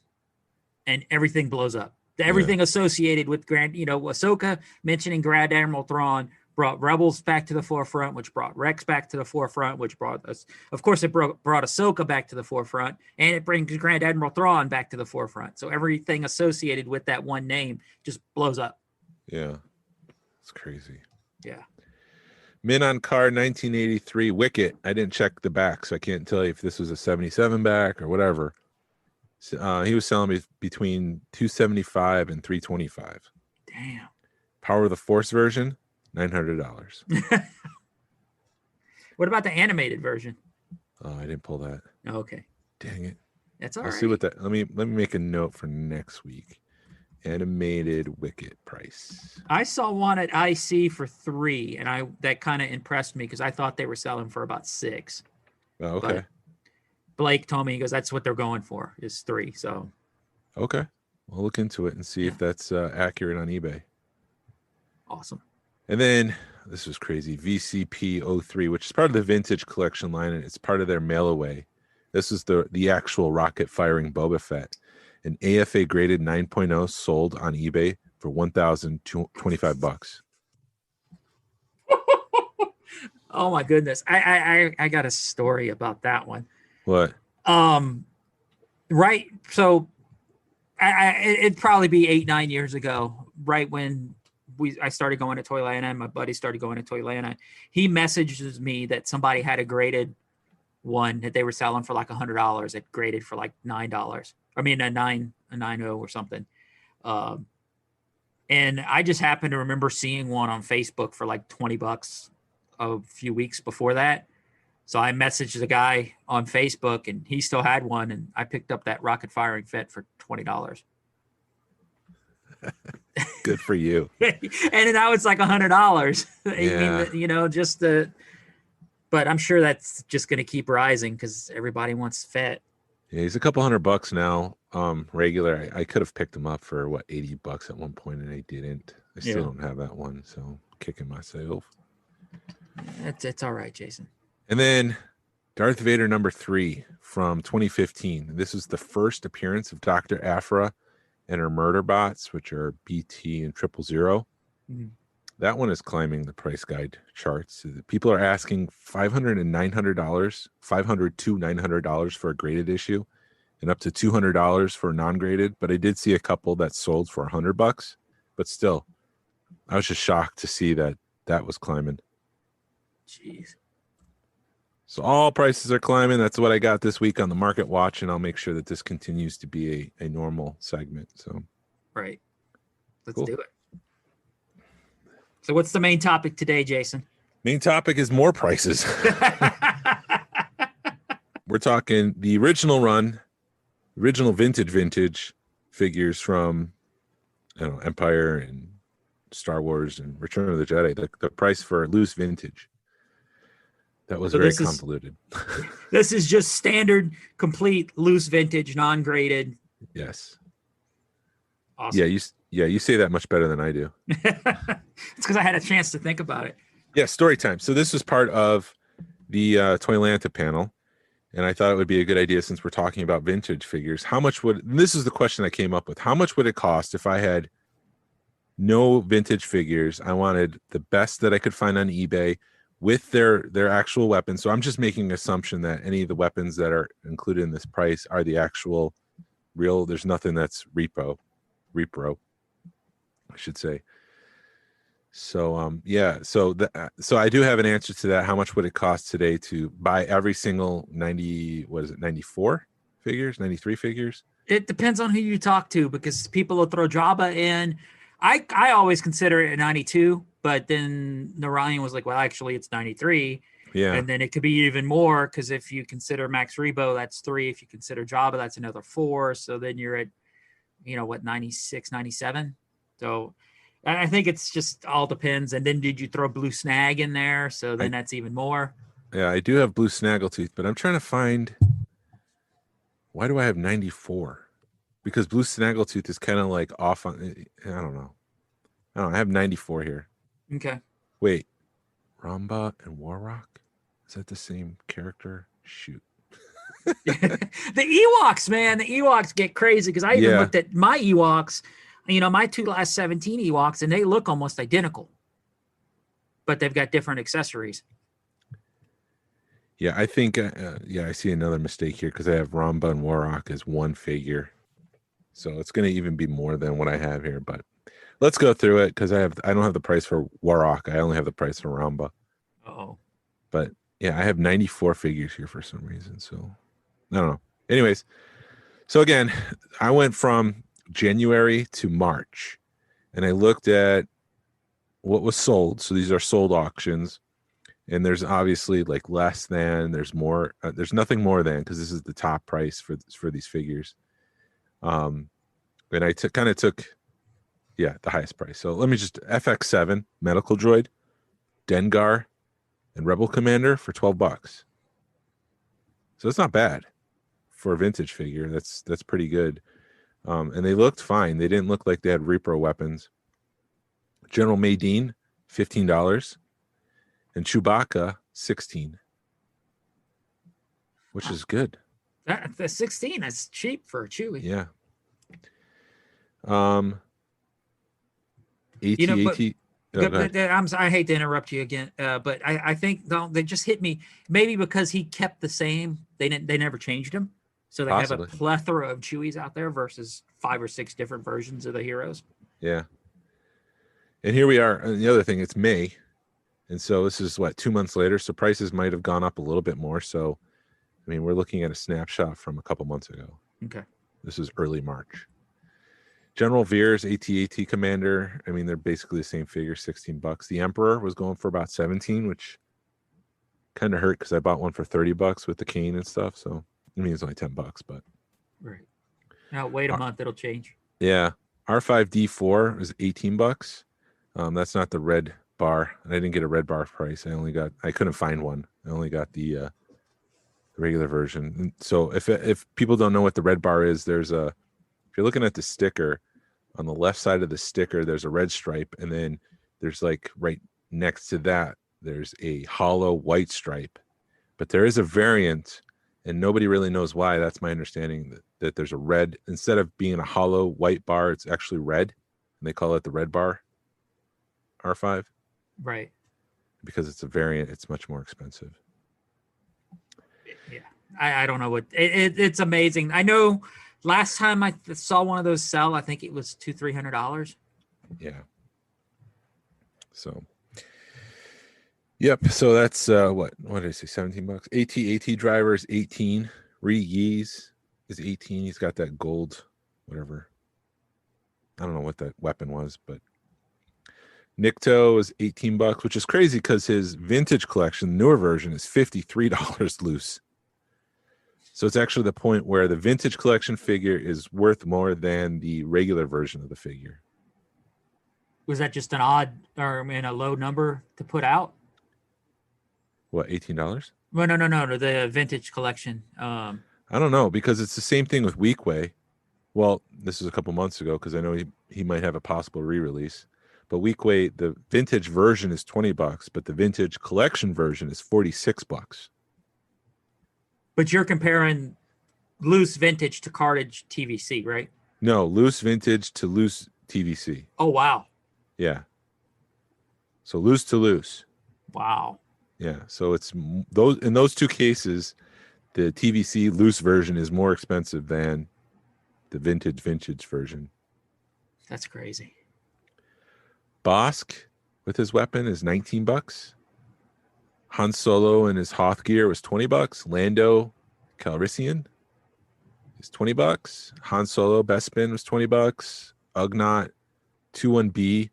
and everything blows up. Everything associated with Ahsoka mentioning Grand Admiral Thrawn brought Rebels back to the forefront, which brought Rex back to the forefront, which brought us, of course, it brought Ahsoka back to the forefront, and it brings Grand Admiral Thrawn back to the forefront. So everything associated with that one name just blows up. Yeah, it's crazy. Yeah. Min on card 1983 Wicket. I didn't check the back, so I can't tell you if this was a 77 back or whatever. He was selling me between $275 and $325. Damn. Power of the Force version, $900. What about the animated version? Oh, I didn't pull that. Oh, okay. Dang it. That's all I'll right. see what that. Let me make a note for next week. Animated Wicket price. I saw one at IC for $3, and that kind of impressed me because I thought they were selling for about $6. Oh, okay. But Blake told me, he goes, that's what they're going for, is $3. So okay, we'll look into it and see if that's accurate on eBay. awesome. And then this was crazy. VCP03, which is part of the Vintage Collection line, and it's part of their mail away. This is the actual rocket firing Boba Fett. An AFA graded 9.0 sold on eBay for $1,025. Oh my goodness. I got a story about that one. What? Right. So it'd probably be 8-9 years ago, right when I started going to Toylanta and my buddy started going to Toylanta. He messages me that somebody had a graded one that they were selling for like $100. It graded for like $9. I mean, a 90 or something. And I just happened to remember seeing one on Facebook for like $20 a few weeks before that. So I messaged the guy on Facebook and he still had one. And I picked up that rocket firing Fett for $20. Good for you. And now it's like $100. Yeah. I mean, but I'm sure that's just going to keep rising because everybody wants Fett. Yeah, he's a couple $100 now. Regular. I could have picked him up for $80 at one point, and I didn't. I still don't have that one, so I'm kicking myself. It's all right, Jason. And then Darth Vader #3 from 2015. This was the first appearance of Dr. Aphra and her murder bots, which are BT and 000. Mm-hmm. That one is climbing the price guide charts. People are asking $500 and $900, $500 to $900 for a graded issue, and up to $200 for non-graded. But I did see a couple that sold for $100. But still, I was just shocked to see that was climbing. Jeez. So all prices are climbing. That's what I got this week on the Market Watch, and I'll make sure that this continues to be a normal segment. So, right. Let's do it. So what's the main topic today, Jason? Main topic is more prices. We're talking the original vintage figures from Empire and Star Wars and Return of the Jedi. The price for loose vintage. That was So very this is convoluted. this is just standard, complete, loose vintage, non-graded. Yes. Awesome. You say that much better than I do. It's because I had a chance to think about it. Yeah, story time. So this was part of the Toylanta panel, and I thought it would be a good idea since we're talking about vintage figures. How much would, and this is the question I came up with, how much would it cost if I had no vintage figures? I wanted the best that I could find on eBay with their actual weapons. So I'm just making an assumption that any of the weapons that are included in this price are the actual real. There's nothing that's repro, I should say. So so I do have an answer to that. How much would it cost today to buy every single 94 figures, 93 figures? It depends on who you talk to, because people will throw Jabba in. I always consider it a 92, but then Narayan was like, well, actually it's 93. Yeah. And then it could be even more, because if you consider Max Rebo, that's 3. If you consider Jabba, that's another 4. So then you're at, 96, 97. So I think it's just all depends. And then did you throw Blue Snag in there? So then that's even more. Yeah, I do have Blue Snaggletooth, but I'm trying to find, why do I have 94? Because Blue Snaggletooth is kind of like off on, I don't know. I have 94 here. Okay. Wait, Ramba and Warrock? Is that the same character? Shoot. The Ewoks, man. The Ewoks get crazy, because I even looked at my Ewoks, my 2 last 17 Ewoks, and they look almost identical, but they've got different accessories. Yeah, I think, I see another mistake here, because I have Ramba and Warrock as one figure. So it's going to even be more than what I have here, but let's go through it, because I don't have the price for Warrock. I only have the price for Ramba. Oh. But yeah, I have 94 figures here for some reason. So I don't know. Anyways, so again, I went from January to March, and I looked at what was sold. So these are sold auctions, and there's obviously like less than, there's more, there's nothing more than, because this is the top price for these figures. And I took the highest price. So let me just, FX7 medical droid, Dengar, and Rebel Commander for $12. So it's not bad for a vintage figure. That's pretty good. And they looked fine. They didn't look like they had repro weapons. General Madine, $15, and Chewbacca, $16, which is good. The 16, that's cheap for a Chewie. Yeah. AT-AT. I hate to interrupt you again, but I think they just hit me. Maybe because he kept the same, they never changed him, so they have a plethora of Chewies out there versus 5 or 6 different versions of the heroes. Yeah. And here we are. And the other thing, it's May, and so this is 2 months later. So prices might have gone up a little bit more. So, I mean, we're looking at a snapshot from a couple months ago. Okay. This is early March. General Veers, AT-AT Commander. I mean, they're basically the same figure, $16. The Emperor was going for about 17, which kind of hurt because I bought one for $30 with the cane and stuff. So I mean, it's only $10, but right now, wait a month, it'll change. Yeah, R5D4 is $18. That's not the red bar, and I didn't get a red bar price. I couldn't find one. I only got the regular version. And so if people don't know what the red bar is, if you're looking at the sticker, on the left side of the sticker, there's a red stripe, and then there's like right next to that, there's a hollow white stripe. But there is a variant, and nobody really knows why. That's my understanding, that there's a red, instead of being a hollow white bar, it's actually red, and they call it the red bar R5. Right. Because it's a variant, it's much more expensive. Yeah. I don't know what it's amazing. I know last time I saw one of those sell, I think it was $200-$300. Yeah. So, yep. So that's what did I say? $17. AT drivers 18. Ree Yees is 18. He's got that gold, whatever. I don't know what that weapon was, but Nikto is $18, which is crazy because his vintage collection, newer version, is $53 loose. So it's actually the point where the vintage collection figure is worth more than the regular version of the figure. Was that just an odd or a low number to put out? What, $18? Well, no, the vintage collection. I don't know, because it's the same thing with Weekway. Well, this is a couple months ago because I know he might have a possible re-release. But Weekway, the vintage version is $20, but the vintage collection version is $46. But you're comparing loose vintage to cartage TVC, right? No, loose vintage to loose TVC. Oh, wow. Yeah. So loose to loose. Wow. Yeah. So it's those in those two cases, the TVC loose version is more expensive than the vintage version. That's crazy. Bosk with his weapon is $19. Han Solo and his Hoth gear was $20. Lando Calrissian is $20. Han Solo Bespin was $20. Ugnaught 21B,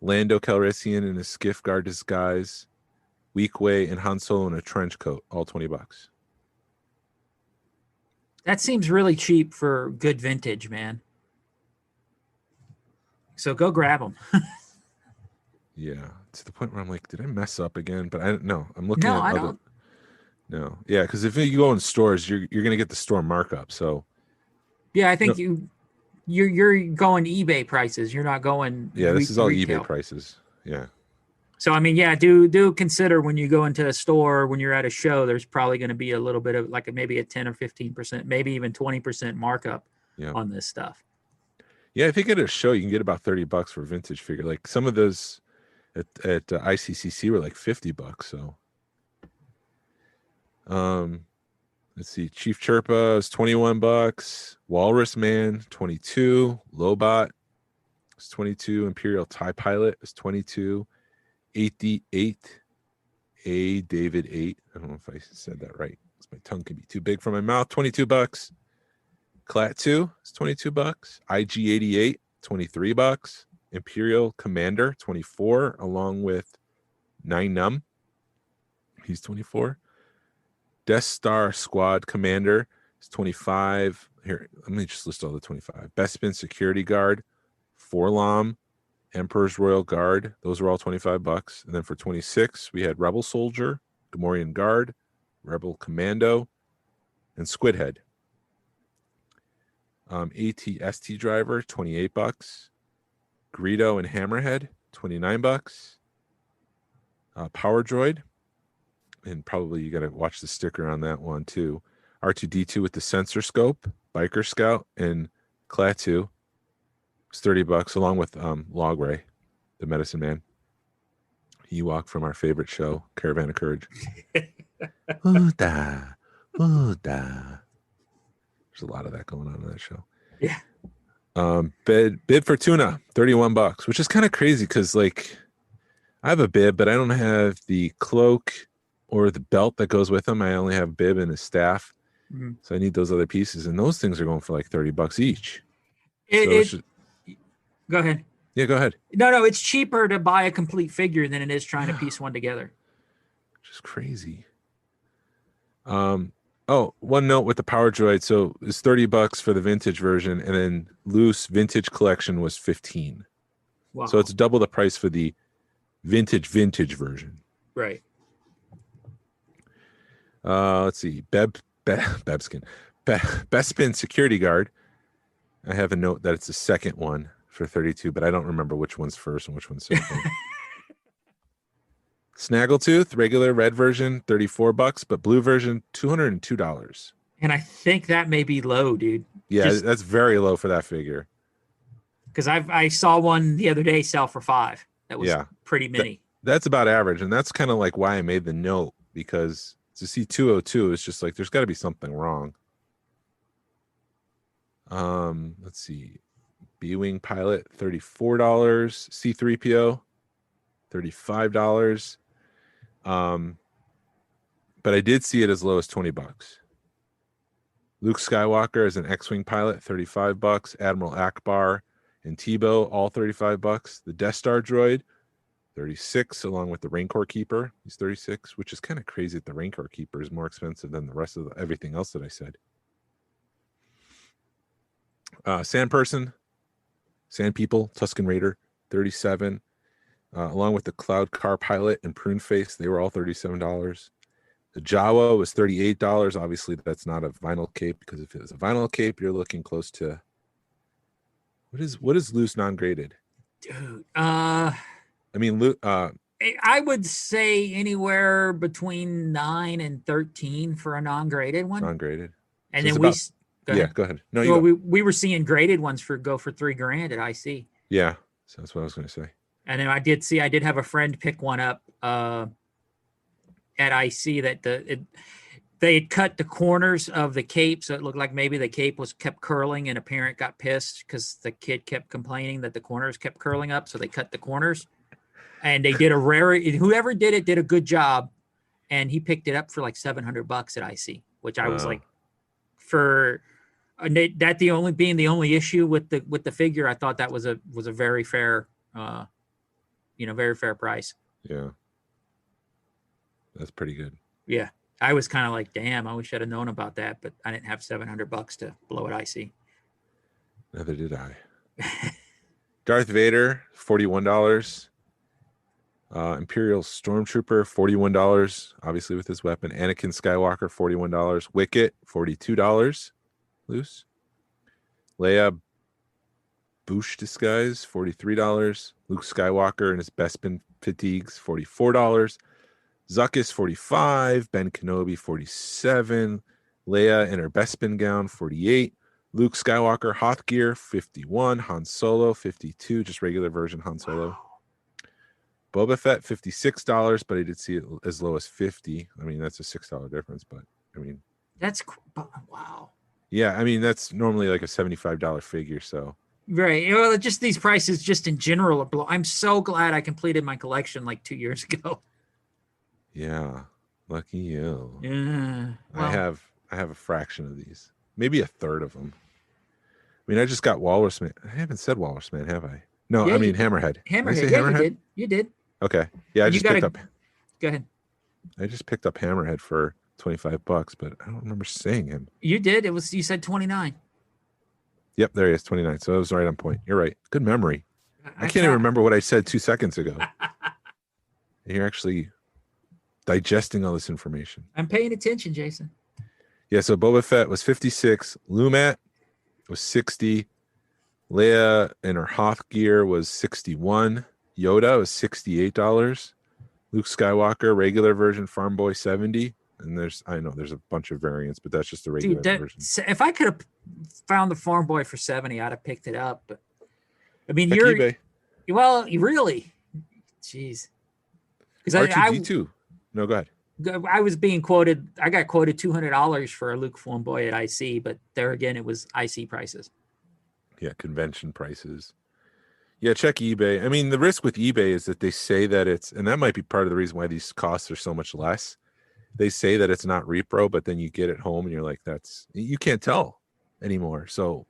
Lando Calrissian in a skiff guard disguise, Weekway and Han Solo in a trench coat, all $20. That seems really cheap for good vintage, man. So go grab them. Yeah, to the point where I'm like, did I mess up again? But I don't know. I'm looking No, at I other. don't. No, yeah, because if you go in stores, you're gonna get the store markup. So Yeah, I think No. you're going eBay prices. You're not going. yeah, this is all retail. eBay prices. Yeah, So I mean, yeah, do consider when you go into a store, when you're at a show, there's probably going to be a little bit of like maybe a 10 or 15%, maybe even 20% markup yeah, on this stuff. yeah. I think at a show you can get about $30 for a vintage figure. Like some of those at ICCC were like $50. So, let's see. Chief Chirpa is $21. Walrus Man 22. Lobot is 22. Imperial TIE Pilot is 22. 8D8. A David 8. I don't know if I said that right. My tongue can be too big for my mouth. $22. Clat 2 is $22. IG88, $23. Imperial Commander, 24, along with 9 Num. He's 24. Death Star Squad Commander is 25. Here, let me just list all the 25. Bespin Security Guard, Forlom, Emperor's Royal Guard. Those are all $25. And then for 26, we had Rebel Soldier, Gamorrean Guard, Rebel Commando, and Squidhead. ATST Driver, $28. Greedo and Hammerhead, $29. Power Droid, and probably you got to watch the sticker on that one too. R2D2 with the sensor scope, Biker Scout, and Klaatu. It's $30, along with Logray, the Medicine Man. Ewok from our favorite show, Caravan of Courage. Ooh-da, ooh-da. There's a lot of that going on in that show. Yeah. Bid for tuna, $31, which is kind of crazy because like I have a bib, but I don't have the cloak or the belt that goes with them. I only have bib and a staff. Mm-hmm. So I need those other pieces, and those things are going for like $30 each. Go ahead. Yeah, go ahead. No, it's cheaper to buy a complete figure than it is trying to piece one together. Just crazy. Oh, one note with the Power Droid. So it's $30 for the vintage version, and then loose vintage collection was $15. Wow. So it's double the price for the vintage version. Right. Let's see. Bespin Security Guard. I have a note that it's the second one for 32, but I don't remember which one's first and which one's second. Snaggletooth, regular red version, $34, but blue version, $202. And I think that may be low, dude. Yeah, that's very low for that figure. Because I saw one the other day sell for $5. That was pretty mini. That's about average, and that's kind of like why I made the note, because to see 202 is just like there's got to be something wrong. Let's see. B-Wing Pilot, $34. C-3PO, $35. But I did see it as low as $20. Luke Skywalker as an X-Wing pilot, $35. Admiral Akbar and Tebow, all $35. The Death Star droid, $36, along with the Rancor Keeper. He's $36, which is kind of crazy that the Rancor Keeper is more expensive than the rest of everything else that I said. Sand People, Tusken Raider, $37. along with the Cloud Car Pilot and Prune Face. They were all $37. The Jawa was $38. Obviously, that's not a vinyl cape, because if it was a vinyl cape, you're looking close to what is loose non-graded? Dude, I mean, I would say anywhere between 9 and 13 for a non-graded one. non-graded. And So then it's go yeah, ahead. go ahead. No, you Well, go. we were seeing graded ones go for $3,000 at IC. Yeah, so that's what I was going to say. And then I did have a friend pick one up at IC that they had cut the corners of the cape, so it looked like maybe the cape was kept curling, and a parent got pissed because the kid kept complaining that the corners kept curling up, so they cut the corners. And they did whoever did it did a good job, and he picked it up for like $700 at IC, which I was like, for that being the only issue with the figure, I thought that was a very fair, very fair price. Yeah, that's pretty good. Yeah, I was kind of like, damn, I wish I'd have known about that, but I didn't have $700 to blow at IC. Neither did I. Darth Vader, $41. Imperial Stormtrooper, $41, obviously with his weapon. Anakin Skywalker, $41. Wicket, $42 loose. Leia Bouche disguise, $43. Luke Skywalker and his Bespin fatigues, $44. Zuckuss, $45. Ben Kenobi, $47. Leia in her Bespin gown, $48. Luke Skywalker Hoth gear, $51. Han Solo, $52. Just regular version Han Solo. Wow. Boba Fett, $56, but I did see it as low as $50. I mean, that's a $6 difference, but I mean, That's wow. Yeah, I mean, that's normally like a $75 figure. So Right. Well, just these prices, just in general, are I'm so glad I completed my collection like 2 years ago. yeah, lucky you. Yeah. I have a fraction of these, maybe a third of them. I mean, I just got Walrus Man. I haven't said Walrus Man, have I? No, Yeah, I mean Hammerhead. Hammerhead. Did I say Yeah, Hammerhead? You did. Okay. Yeah, I just picked up. Go ahead. I just picked up Hammerhead for $25, but I don't remember saying him. You did. You said 29. Yep, there he is, 29. So I was right on point. You're right. Good memory. I can't even remember what I said 2 seconds ago. And you're actually digesting all this information. I'm paying attention, Jason. Yeah, so Boba Fett was 56. Lumat was 60. Leia and her Hoth gear was 61. Yoda was $68. Luke Skywalker, regular version, Farm Boy, 70. And I know there's a bunch of variants, but that's just the regular version. If I could have found the Farm Boy for 70, I'd have picked it up. But I mean, Check you're eBay. well, you really, jeez. Because R2D2. No, go ahead. I was being quoted. I got quoted $200 for a Luke Farm Boy at IC, but there again, it was IC prices. Yeah, convention prices. Yeah, check eBay. I mean, the risk with eBay is that they say that and that might be part of the reason why these costs are so much less. They say that it's not repro, but then you get it home and you're like, you can't tell anymore. So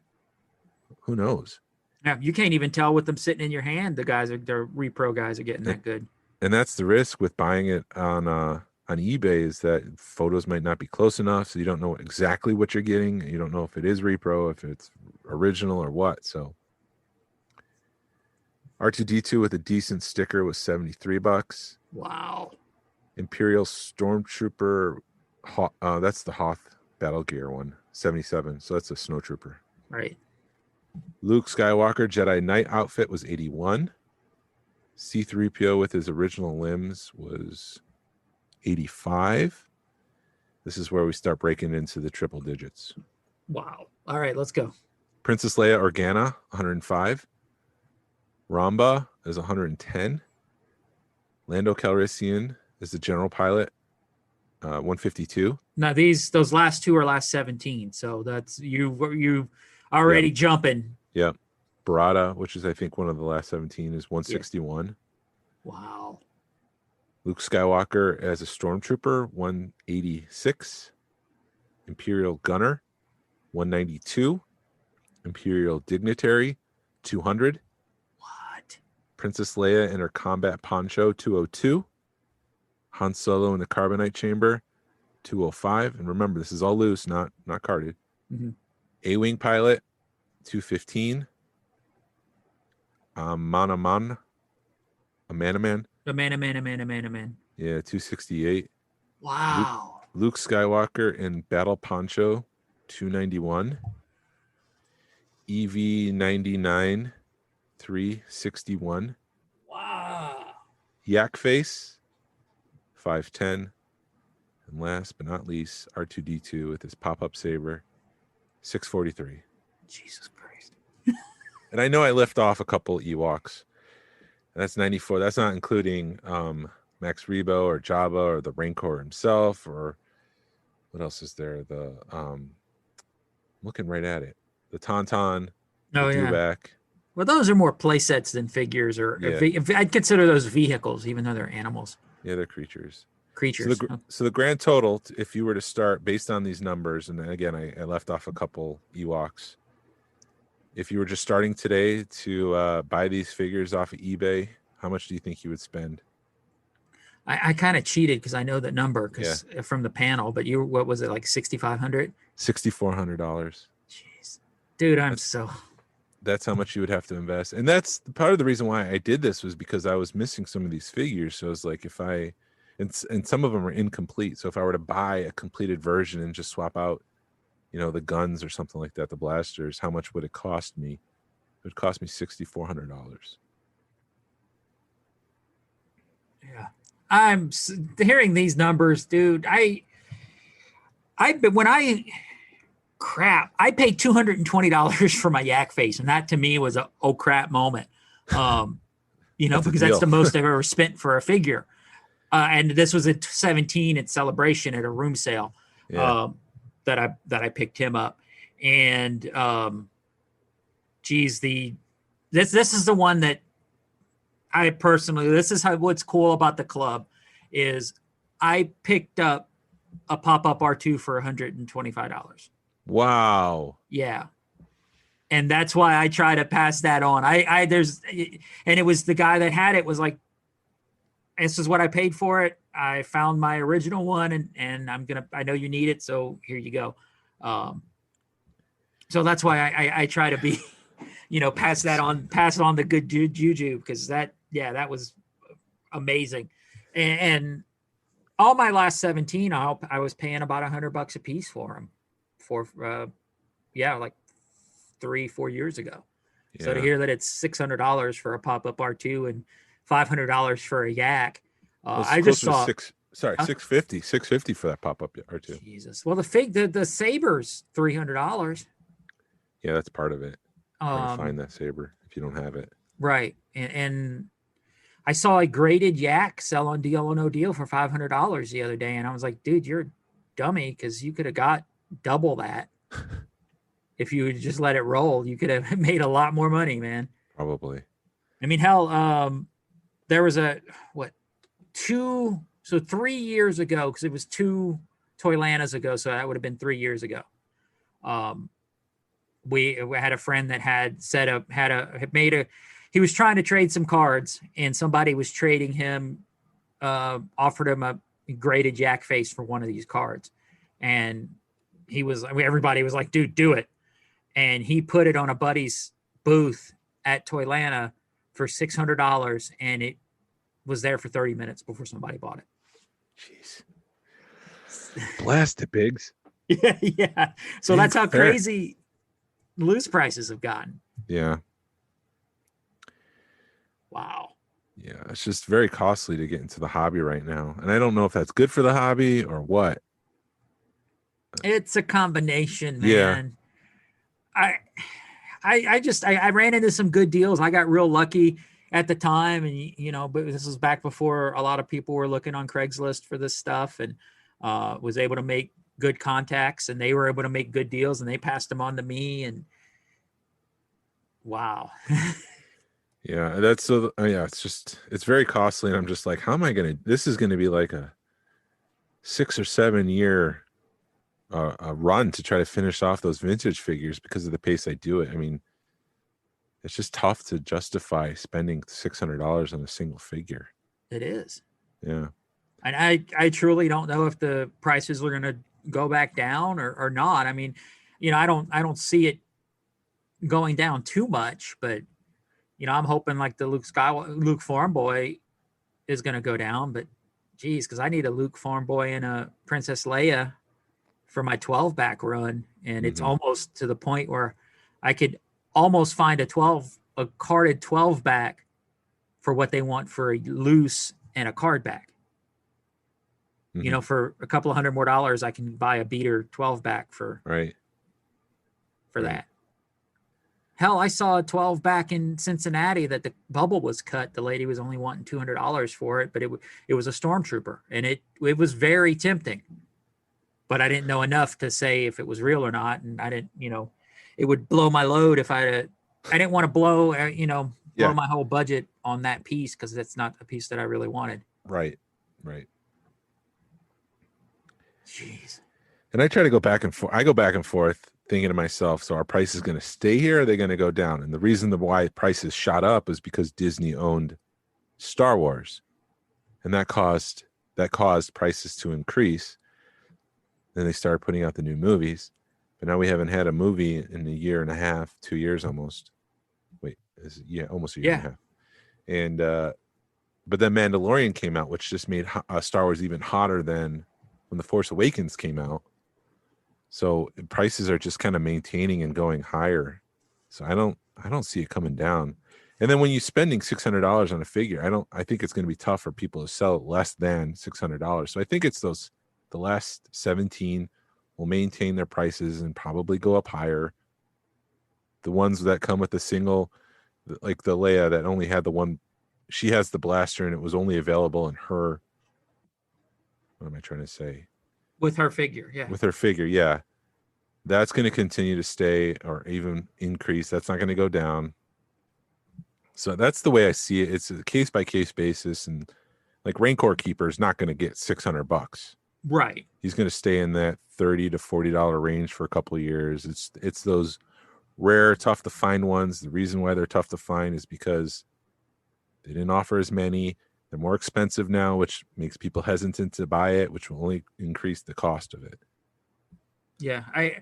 who knows? Yeah, you can't even tell with them sitting in your hand. The repro guys are getting that good. And that's the risk with buying it on eBay, is that photos might not be close enough, so you don't know exactly what you're getting. You don't know if it is repro, if it's original or what. So R2D2 with a decent sticker was $73. Wow. Imperial Stormtrooper, that's the Hoth Battle Gear one, 77. So that's a snowtrooper. Right. Luke Skywalker Jedi Knight outfit was 81. C-3PO with his original limbs was 85. This is where we start breaking into the triple digits. Wow. All right, let's go. Princess Leia Organa, 105. Ramba is 110. Lando Calrissian is the general pilot, 152. Now those last two are last 17, so that's you already jumping. Yeah. Barada, which is I think one of the last 17, is 161. Yeah. Wow. Luke Skywalker as a stormtrooper, 186. Imperial Gunner, 192. Imperial Dignitary, 200. What? Princess Leia in her combat poncho, 202. Han Solo in the carbonite chamber, 205. And remember, this is all loose, not carded. Mm-hmm. A-Wing pilot, 215. Amanaman Amanaman. Amanaman. Yeah, 268. Wow. Luke Skywalker in Battle Poncho, 291. EV99, 361. Wow. Yak Face, 510. And last but not least, R2D2 with his pop-up saber, 643. Jesus Christ. And I know I left off a couple Ewoks. And that's 94. That's not including Max Rebo or Jabba or the Rancor himself, or what else is there? The looking right at it. The Tauntaun, the Oh, yeah. Dewback. Well, those are more play sets than figures, or Yeah. I'd consider those vehicles, even though they're animals. Yeah, they're creatures. Creatures. So the grand total, if you were to start based on these numbers, and again, I left off a couple Ewoks. If you were just starting today to buy these figures off of eBay, how much do you think you would spend? I kind of cheated because I know the number from the panel, but what was it, like $6,500? $6,400. Jeez, dude, That's how much you would have to invest. And that's part of the reason why I did this, was because I was missing some of these figures. So I was like, and some of them are incomplete. So if I were to buy a completed version and just swap out, the guns or something like that, the blasters, how much would it cost me? It would cost me $6,400. Yeah. I'm hearing these numbers, dude. I paid $220 for my Yak Face, and that to me was a oh crap moment. Because that's the most I've ever spent for a figure. And this was at 17 at Celebration at a room sale. Yeah. That I picked him up. And this is the one that I personally, what's cool about the club is I picked up a pop-up R2 for $125. Wow. Yeah. And that's why I try to pass that on. And it was the guy that had it was like, this is what I paid for it. I found my original one and I know you need it. So here you go. So that's why I try to be, pass it on the good juju, because that was amazing. And all my last 17, I was paying about $100 a piece for them like 3-4 years ago. Yeah. So to hear that it's $600 for a pop-up R2 and $500 for a Yak, I just saw $650 for that pop-up R2. Jesus. Well, the saber's $300. Yeah, that's part of it. Trying to find that saber if you don't have it. Right. And I saw a graded Yak sell on Deal or No Deal for $500 the other day, and I was like, dude, you're a dummy, because you could have got double that. If you would just let it roll, you could have made a lot more money, man. Probably. I mean, hell, there was 3 years ago, because it was 2 Toylanas ago, so that would have been 3 years ago. We had a friend that he was trying to trade some cards, and somebody was trading him, offered him a graded Yak Face for one of these cards, and everybody was like, dude, do it. And he put it on a buddy's booth at Toylana for $600, and it was there for 30 minutes before somebody bought it. Jeez. Blast it, pigs. Yeah. So that's how crazy loose prices have gotten. Yeah. Wow. Yeah, it's just very costly to get into the hobby right now. And I don't know if that's good for the hobby or what. It's a combination, man. Yeah. I ran into some good deals. I got real lucky at the time, and but this was back before a lot of people were looking on Craigslist for this stuff, and was able to make good contacts, and they were able to make good deals, and they passed them on to me, and wow. Yeah, it's very costly, and I'm just like, how am I this is gonna be like a 6 or 7 year a run to try to finish off those vintage figures because of the pace I do it. I mean, it's just tough to justify spending $600 on a single figure. It is. Yeah. And I truly don't know if the prices are going to go back down or not. I mean, I don't see it going down too much, but I'm hoping like the Luke Farm Boy is going to go down, but geez, because I need a Luke Farm Boy and a Princess Leia for my 12 back run, and it's almost to the point where I could almost find a carded 12 back for what they want for a loose and a card back. For a couple of $100 more, I can buy a beater 12 back for that. Hell, I saw a 12 back in Cincinnati that the bubble was cut. The lady was only wanting $200 for it, but it was a Stormtrooper, and it was very tempting. But I didn't know enough to say if it was real or not, and I didn't, it would blow my load if I didn't want to blow my whole budget on that piece, because that's not a piece that I really wanted. Right. Jeez. And I try to go back and forth. I go back and forth thinking to myself, so our price is going to stay here, or are they going to go down? And the reason why prices shot up is because Disney owned Star Wars, and that caused prices to increase. Then they started putting out the new movies, but now we haven't had a movie in a year and a half, 2 years almost. Wait, almost a year and a half. And but then Mandalorian came out, which just made Star Wars even hotter than when The Force Awakens came out. So prices are just kind of maintaining and going higher. So I don't see it coming down. And then when you're spending $600 on a figure, I think it's going to be tough for people to sell less than $600. So I think it's the last 17 will maintain their prices and probably go up higher. The ones that come with the single, like the Leia that only had the one, she has the blaster and it was only available in her. What am I trying to say? With her figure, yeah. With her figure, yeah. That's going to continue to stay or even increase. That's not going to go down. So that's the way I see it. It's a case by case basis, and like Rancor Keeper is not going to get $600. Right. He's going to stay in that $30 to $40 range for a couple of years. It's those rare, tough to find ones. The reason why they're tough to find is because they didn't offer as many. They're more expensive now, which makes people hesitant to buy it, which will only increase the cost of it. Yeah, I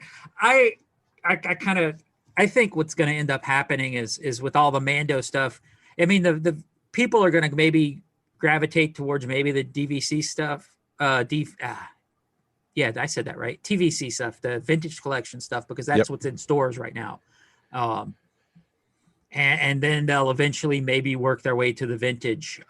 think what's going to end up happening is with all the Mando stuff. I mean, the people are going to maybe gravitate towards maybe the DVC stuff. Yeah, I said that right. TVC stuff, the vintage collection stuff, because that's what's in stores right now. And then they'll eventually maybe work their way to the vintage,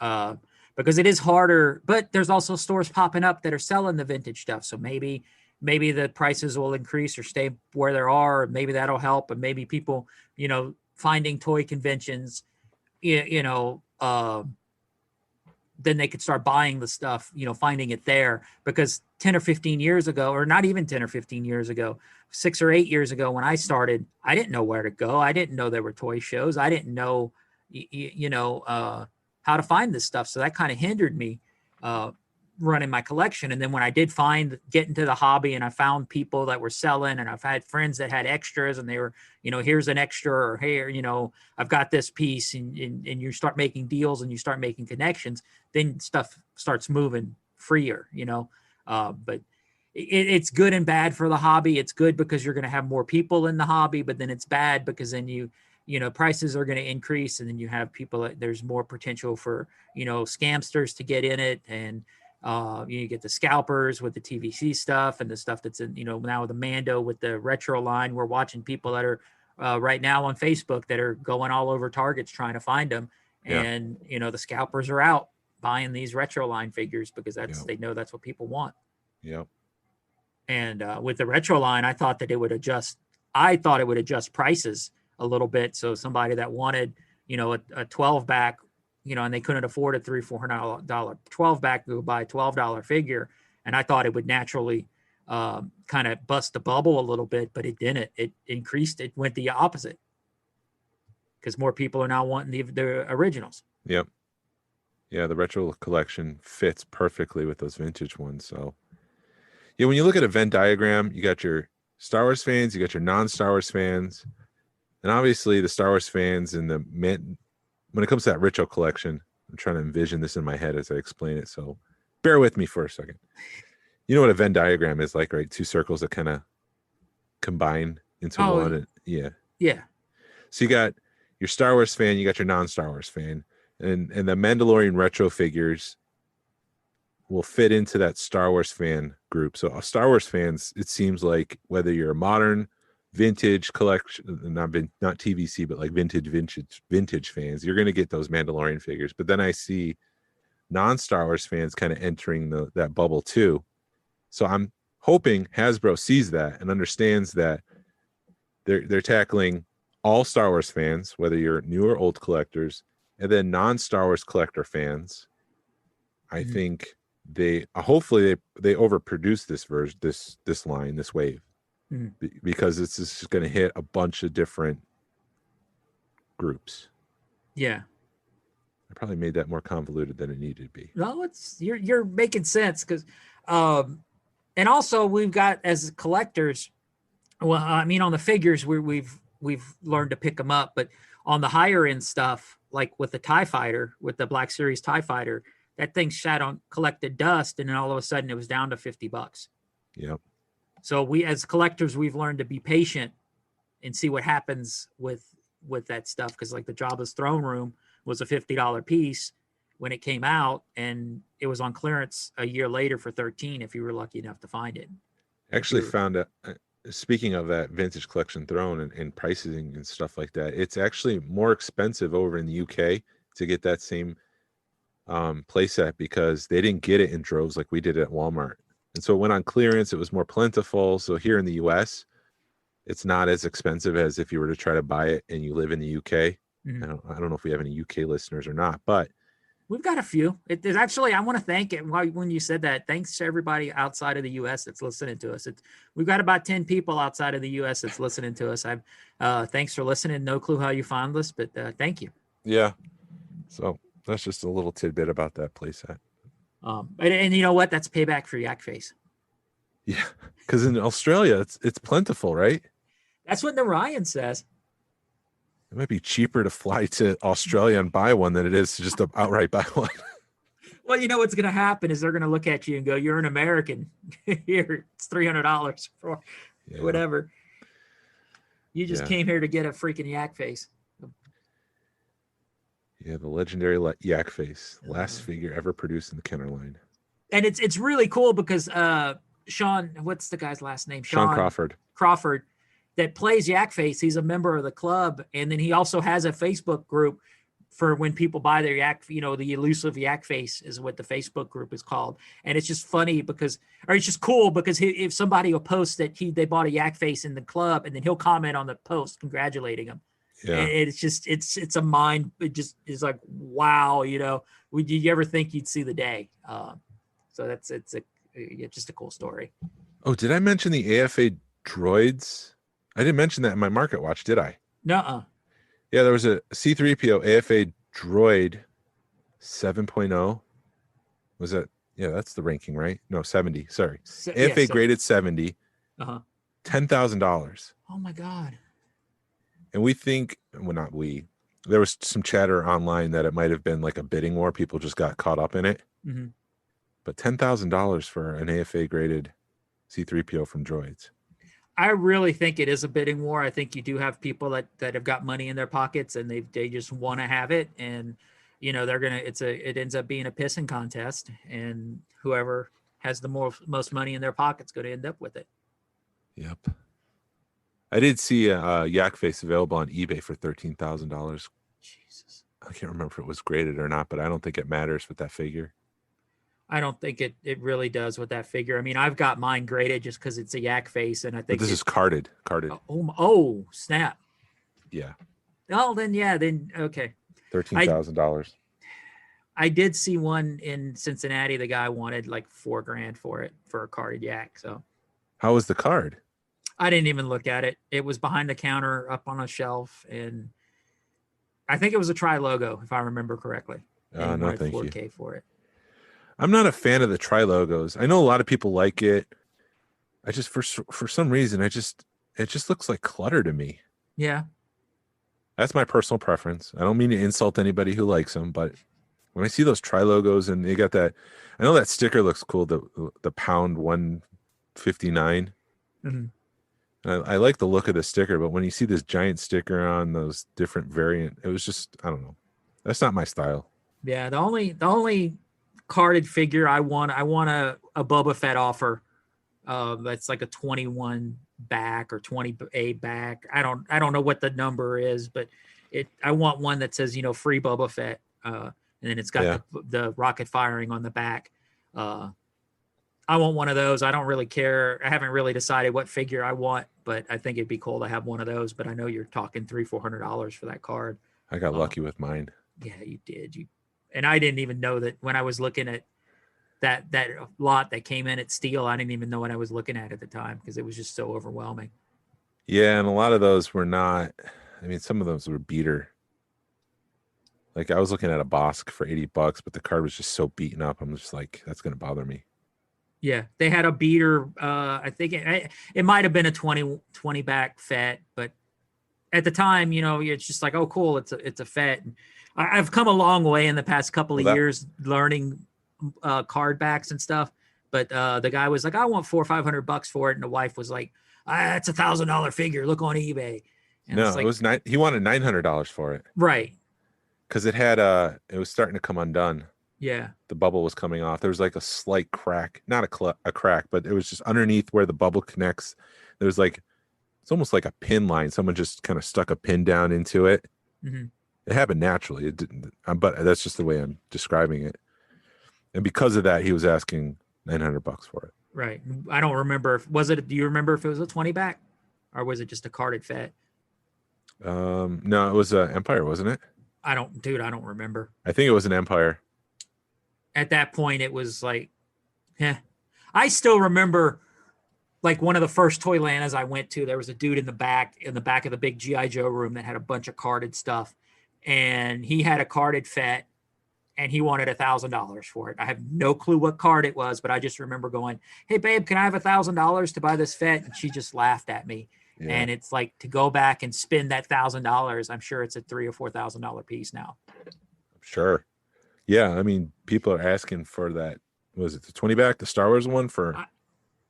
because it is harder. But there's also stores popping up that are selling the vintage stuff. So maybe the prices will increase or stay where they are. Maybe that'll help. And maybe people, finding toy conventions, then they could start buying the stuff, finding it there. Because 10 or 15 years ago, or not even 10 or 15 years ago, 6 or 8 years ago when I started, I didn't know where to go. I didn't know there were toy shows. I didn't know, how to find this stuff. So that kind of hindered me running my collection. And then when I did get into the hobby and I found people that were selling, and I've had friends that had extras and they were, here's an extra, or here, I've got this piece, and you start making deals and you start making connections, then stuff starts moving freer, but it's good and bad for the hobby. It's good because you're going to have more people in the hobby, but then it's bad because then prices are going to increase, and then you have people there's more potential for, scamsters to get in it. And you get the scalpers with the TVC stuff and the stuff that's in, now with the Mando with the retro line. We're watching people that are right now on Facebook that are going all over Targets trying to find them. Yeah. And, the scalpers are out buying these retro line figures because they know that's what people want. Yep. And with the retro line, I thought it would adjust prices a little bit. So somebody that wanted, a 12 back, and they couldn't afford a $300-$400 12 back, go buy a $12 figure. And I thought it would naturally kind of bust the bubble a little bit, but it didn't. It increased. It went the opposite because more people are now wanting the originals. Yep. Yeah, the retro collection fits perfectly with those vintage ones. So, yeah, when you look at a Venn diagram, you got your Star Wars fans, you got your non-Star Wars fans, and obviously the Star Wars fans and when it comes to that retro collection, I'm trying to envision this in my head as I explain it. So bear with me for a second. You know what a Venn diagram is like, right? Two circles that kind of combine into one. And, yeah. Yeah. So you got your Star Wars fan, you got your non-Star Wars fan, and the Mandalorian retro figures will fit into that Star Wars fan group. So Star Wars fans, it seems like whether you're a modern vintage collection, not TVC, but like vintage fans, you're going to get those Mandalorian figures. But then I see non-Star Wars fans kind of entering that bubble too. So I'm hoping Hasbro sees that and understands that they're tackling all Star Wars fans, whether you're new or old collectors, and then non-Star Wars collector fans. I think hopefully they overproduce this version, this line, this wave, because it's just going to hit a bunch of different groups. Yeah. I probably made that more convoluted than it needed to be. No, you're making sense because, and also we've got as collectors. Well, I mean, on the figures we've learned to pick them up, but on the higher end stuff, like with the TIE Fighter, with the Black Series TIE Fighter, that thing sat on collected dust, and then all of a sudden it was down to $50. Yep. So we, as collectors, we've learned to be patient and see what happens with that stuff. Because like the Jabba's throne room was a $50 piece when it came out, and it was on clearance a year later for $13 if you were lucky enough to find it. Actually found out, speaking of that vintage collection throne and pricing and stuff like that, it's actually more expensive over in the UK to get that same playset because they didn't get it in droves like we did at Walmart. And so it went on clearance. It was more plentiful. So here in the US, it's not as expensive as if you were to try to buy it and you live in the UK. I don't know if we have any UK listeners or not, but we've got a few. There's actually, I want to thank it when you said that. Thanks to everybody outside of the US that's listening to us. We've got about 10 people outside of the US that's listening to us. Thanks for listening. No clue how you found us, but thank you. Yeah. So that's just a little tidbit about that playset. And you know what? That's payback for Yak Face. Yeah, because in Australia, it's plentiful, right? That's what Narayan says. It might be cheaper to fly to Australia and buy one than it is to just outright buy one. Well, you know what's going to happen is they're going to look at you and go, "You're an American. Here, it's $300 for whatever. You just came here to get a freaking Yak Face." Yeah, the legendary Yak Face, last figure ever produced in the Kenner line. And it's really cool because Sean, what's the guy's last name? Sean Crawford. Crawford, that plays Yak Face. He's a member of the club, and then he also has a Facebook group for when people buy their Yak. You know, the elusive Yak Face is what the Facebook group is called, and it's just funny because, or it's just cool because if somebody will post that they bought a Yak Face in the club, and then he'll comment on the post congratulating him. Yeah. And it's just it's a mind. It just is like, wow, you know, would you ever think you'd see the day? So it's just a cool story. Oh, did I mention the AFA droids? I didn't mention that in my market watch, did I? Nuh-uh. Yeah, there was a C-3PO AFA droid 7.0. Was that? Yeah, that's the ranking, right? No, 70. Sorry, AFA graded 70. $10,000. Oh my God. And we think, well, not we. There was some chatter online that it might have been like a bidding war. People just got caught up in it. But $10,000 for an AFA graded C-3PO from Droids. I really think it is a bidding war. I think you do have people that have got money in their pockets and they just want to have it, and you know it ends up being a pissing contest, and whoever has the most money in their pocket's going to end up with it. Yep. I did see a Yak Face available on eBay for $13,000. Jesus. I can't remember if it was graded or not, but I don't think it matters with that figure. I don't think it really does with that figure. I mean, I've got mine graded just because it's a Yak Face, and I think but this is carded. Oh, snap. Yeah. Oh, then okay. $13,000. I did see one in Cincinnati. The guy wanted like $4,000 for it for a carded Yak. So, how was the card? I didn't even look at it. It was behind the counter up on a shelf, and I think it was a Tri logo, if I remember correctly. Oh, no, thank you. $4,000 for it. I'm not a fan of the Tri logos. I know a lot of people like it. I just for some reason it just looks like clutter to me. Yeah. That's my personal preference. I don't mean to insult anybody who likes them, but when I see those Tri logos and they got that, I know that sticker looks cool. The pound 159. I like the look of the sticker, but when you see this giant sticker on those different variant, it was just, I don't know. That's not my style. Yeah, the only carded figure I want a Boba Fett offer. That's like a 21 back or 20A back. I don't know what the number is, but I want one that says, free Boba Fett. And then it's got the rocket firing on the back. I want one of those. I don't really care. I haven't really decided what figure I want, but I think it'd be cool to have one of those. But I know you're talking $300-400 for that card. I got lucky with mine. Yeah, you did. And I didn't even know that when I was looking at that lot that came in at Steel. I didn't even know what I was looking at the time because it was just so overwhelming. Yeah, and a lot of those were not. I mean, some of those were beater. Like I was looking at a Bosk for $80, but the card was just so beaten up. I'm just like, that's going to bother me. Yeah, they had a beater. I think it might have been a 20 back Fett, but at the time, it's just like, oh, cool, it's a Fett. I've come a long way in the past couple of years learning card backs and stuff. But the guy was like, I want $400 or $500 for it, and the wife was like, that's $1,000 figure. Look on eBay. And no, it was he wanted $900 for it, right? Because it had it was starting to come undone. Yeah, the bubble was coming off. There was like a slight crack, not a crack, but it was just underneath where the bubble connects. There was like, it's almost like a pin line. Someone just kind of stuck a pin down into it. Mm-hmm. It happened naturally. It didn't, but that's just the way I'm describing it. And because of that, he was asking $900 for it. Right. I don't remember. Do you remember if it was a 20 back or was it just a carded Fett? No, it was an Empire, wasn't it? I don't remember. I think it was an Empire. At that point, it was like, I still remember like one of the first Toylandas I went to, there was a dude in the back of the big G.I. Joe room that had a bunch of carded stuff. And he had a carded Fett and he wanted $1,000 for it. I have no clue what card it was, but I just remember going, hey, babe, can I have $1,000 to buy this Fett? And she just laughed at me. Yeah. And it's like to go back and spend that $1,000. I'm sure it's a $3,000 or $4,000 piece now. Sure. Yeah, I mean, people are asking for that. Was it the 20 back, the Star Wars one, for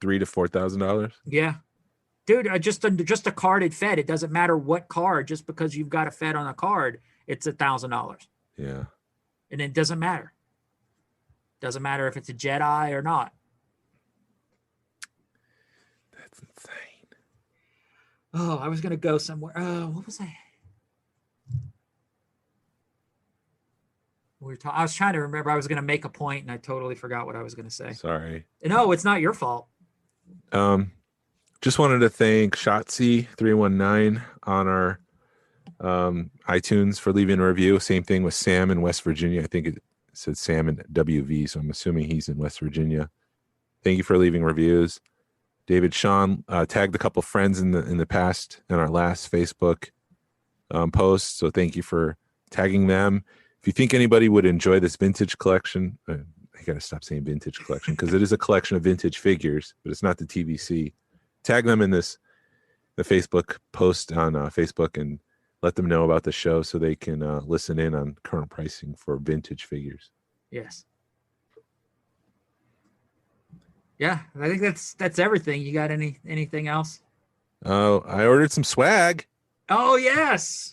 $3,000 to $4,000? Yeah, dude, just a carded Fett. It doesn't matter what card. Just because you've got a Fett on a card, it's $1,000. Yeah, and it doesn't matter. Doesn't matter if it's a Jedi or not. That's insane. Oh, I was gonna go somewhere. What was I? I was trying to remember. I was going to make a point and I totally forgot what I was going to say. Sorry. No, it's not your fault. Just wanted to thank Shotzi319 on our iTunes for leaving a review. Same thing with Sam in West Virginia. I think it said Sam in WV, so I'm assuming he's in West Virginia. Thank you for leaving reviews. David Sean tagged a couple friends in the past in our last Facebook post, so thank you for tagging them. If you think anybody would enjoy this vintage collection, I got to stop saying vintage collection because it is a collection of vintage figures, but it's not the TVC. Tag them in the Facebook post on Facebook and let them know about the show so they can listen in on current pricing for vintage figures. Yes. Yeah, I think that's everything. You got anything else? Oh, I ordered some swag. Oh, yes.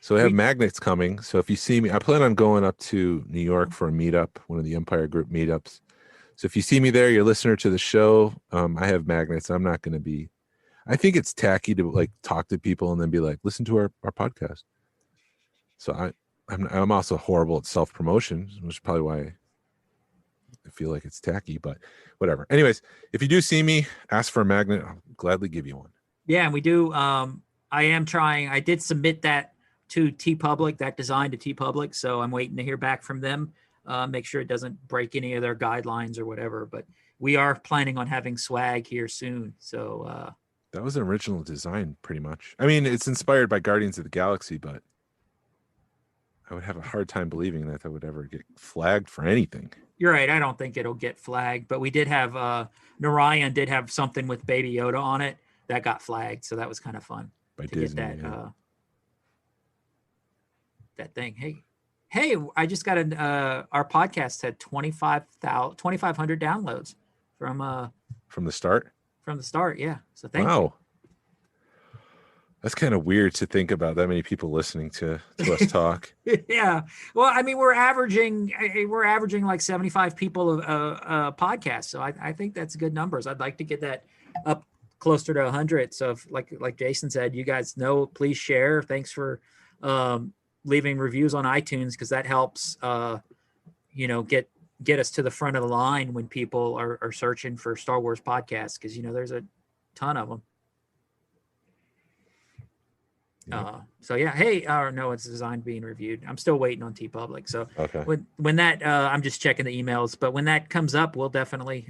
So I have magnets coming. So if you see me, I plan on going up to New York for a meetup, one of the Empire Group meetups. So if you see me there, you're a listener to the show. I have magnets. I'm not going to be. I think it's tacky to like talk to people and then be like, listen to our podcast. So I'm also horrible at self promotion, which is probably why I feel like it's tacky. But whatever. Anyways, if you do see me, ask for a magnet. I'll gladly give you one. Yeah, and we do. I am trying. I did submit that to TeePublic, that design to TeePublic. So I'm waiting to hear back from them. Make sure it doesn't break any of their guidelines or whatever. But we are planning on having swag here soon. So that was an original design, pretty much. I mean, it's inspired by Guardians of the Galaxy, but I would have a hard time believing that would ever get flagged for anything. You're right. I don't think it'll get flagged. But we did have Narayan did have something with Baby Yoda on it that got flagged. So that was kind of fun by to Disney, get that. Yeah. That thing. Hey, I just got our podcast had 2,500 downloads from the start. From the start, yeah. So thank you. Wow. That's kind of weird to think about that many people listening to us talk. Yeah. Well, I mean, we're averaging like 75 people a podcast. So I think that's good numbers. I'd like to get that up closer to 100. So if, like Jason said, you guys know, please share. Thanks for leaving reviews on iTunes, because that helps, get us to the front of the line when people are searching for Star Wars podcasts, because, there's a ton of them. So yeah, hey, no, it's designed being reviewed. I'm still waiting on TeePublic. So Okay. when that, I'm just checking the emails, but when that comes up, we'll definitely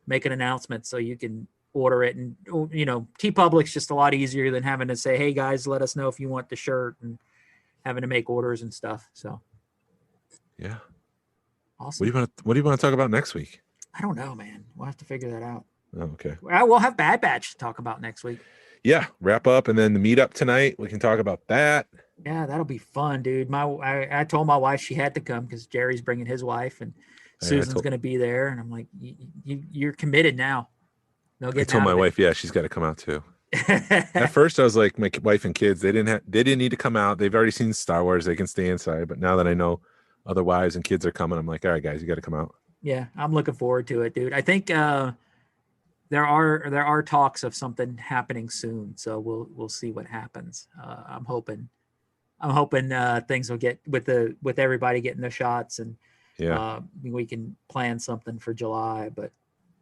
make an announcement so you can order it. And, TeePublic's just a lot easier than having to say, hey guys, let us know if you want the shirt, and having to make orders and stuff. So yeah. Awesome. What do you want to talk about next week? I don't know, man. We'll have to figure that out. Oh, okay. We'll have Bad Batch to talk about next week. Yeah, wrap up, and then the meetup tonight. We can talk about that. Yeah, that'll be fun, dude. I told my wife she had to come because Jerry's bringing his wife, and Susan's going to be there. And I'm like, you're committed now. No getting I told my wife, yeah, she's got to come out too. At first, I was like, my wife and kids, they didn't need to come out. They've already seen Star Wars. They can stay inside. But now that I know other wives and kids are coming, I'm like, all right, guys, you got to come out. Yeah, I'm looking forward to it, dude. I think there are talks of something happening soon, so we'll see what happens. I'm hoping things will get with everybody getting their shots, and we can plan something for July. But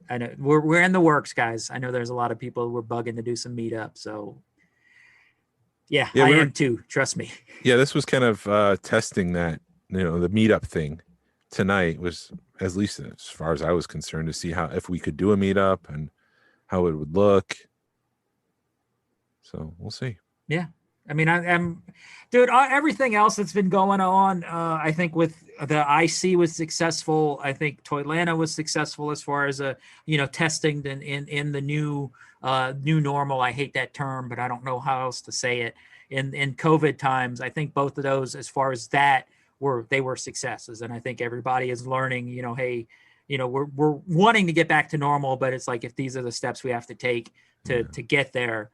I know we're in the works, guys. I know there's a lot of people who are bugging to do some meetup, so yeah, I am too. Trust me. Yeah, this was kind of testing that, the meetup thing tonight was, at least as far as I was concerned, to see if we could do a meetup and how it would look. So we'll see. Yeah. I mean, I'm dude, everything else that's been going on, I think with the IC was successful. I think Toylanta was successful as far as testing in the new normal. I hate that term, but I don't know how else to say it. In COVID times, I think both of those, as far as that, were successes. And I think everybody is learning, hey, we're wanting to get back to normal, but it's like, if these are the steps we have to take to get there,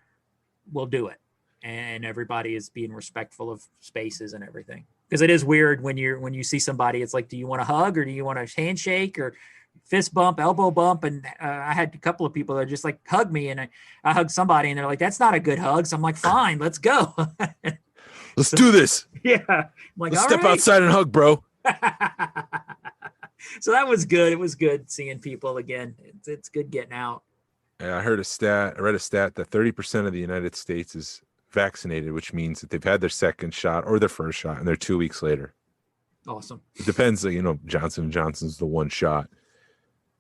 we'll do it. And everybody is being respectful of spaces and everything. Because it is weird when you see somebody, it's like, do you want a hug, or do you want a handshake, or fist bump, elbow bump? And I had a couple of people that are just like, hug me. And I hugged somebody, and they're like, that's not a good hug. So I'm like, fine, let's go. Let's do this. Yeah. I'm like, let's step outside and hug, bro. So that was good. It was good seeing people again. It's good getting out. Yeah, I read a stat that 30% of the United States is vaccinated, which means that they've had their second shot or their first shot, and they're 2 weeks later. Awesome. It depends. Johnson & Johnson's the one shot,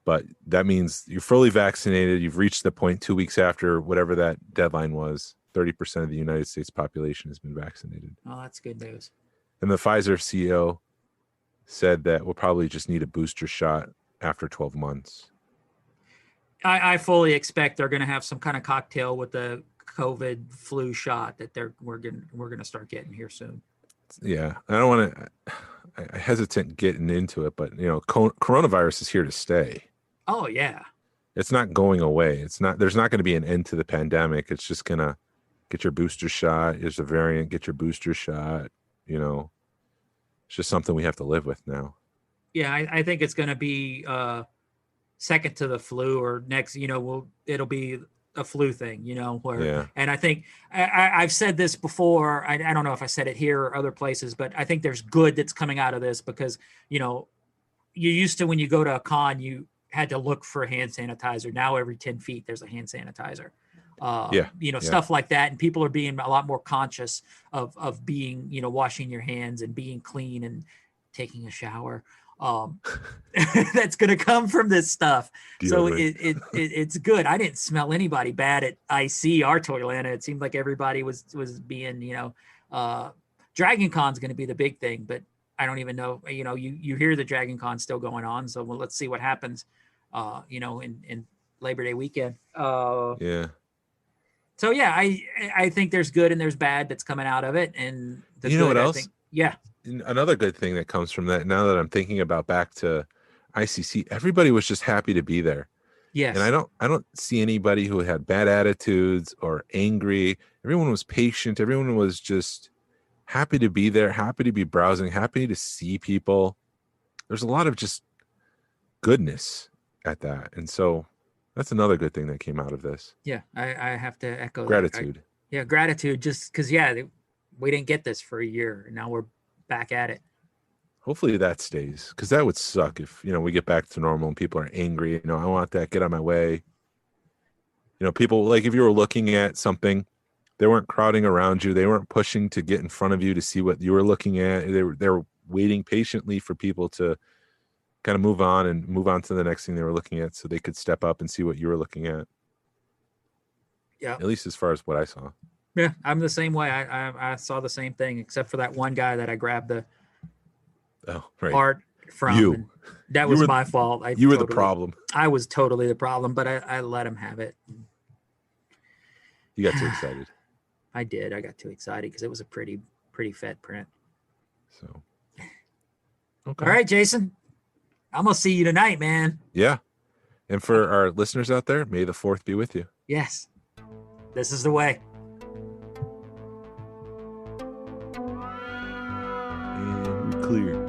but that means you're fully vaccinated. You've reached the point 2 weeks after whatever that deadline was. 30% of the United States population has been vaccinated. Oh, that's good news. And the Pfizer CEO said that we'll probably just need a booster shot after 12 months. I fully expect they're going to have some kind of cocktail with the COVID flu shot that we're going to start getting here soon. Yeah, I don't want to. I hesitate getting into it, but coronavirus is here to stay. Oh yeah, it's not going away. It's not. There's not going to be an end to the pandemic. It's just gonna get your booster shot. Here's a variant. Get your booster shot. It's just something we have to live with now. Yeah, I think it's going to be second to the flu, or next. It'll be a flu thing, and I think I've said this before. I don't know if I said it here or other places, but I think there's good that's coming out of this, because, you used to, when you go to a con, you had to look for a hand sanitizer. Now every 10 feet, there's a hand sanitizer, stuff like that. And people are being a lot more conscious of being, washing your hands and being clean and taking a shower. That's going to come from this stuff. So it's good. I didn't smell anybody bad at IC or Toylanta. It seemed like everybody was being, Dragon Con's going to be the big thing, but I don't even know, you hear the Dragon Con still going on. So let's see what happens, in Labor Day weekend. Yeah. So yeah, I think there's good and there's bad that's coming out of it. And what else? I think, yeah. Another good thing that comes from that, now that I'm thinking about back to ICC, everybody was just happy to be there. Yes. And I don't see anybody who had bad attitudes or angry. Everyone was patient. Everyone was just happy to be there, happy to be browsing, happy to see people. There's a lot of just goodness at that. And so that's another good thing that came out of this. Yeah, I have to echo Gratitude. Yeah, gratitude. Just because, we didn't get this for a year, and now we're back at it. Hopefully that stays, because that would suck if, we get back to normal and people are angry. I want that, get out of my way. People, like, if you were looking at something, they weren't crowding around you. They weren't pushing to get in front of you to see what you were looking at. They were waiting patiently for people to kind of move on to the next thing they were looking at, so they could step up and see what you were looking at. Yeah. At least as far as what I saw. Yeah, I'm the same way. I saw the same thing, except for that one guy that I grabbed the art from. You. That was my fault. You were the problem. I was totally the problem, but I let him have it. You got too excited. I did. I got too excited because it was a pretty fat print. So. Okay. All right, Jason. I'm going to see you tonight, man. Yeah. And for our listeners out there, may the 4th be with you. Yes. This is the way. And we're clear.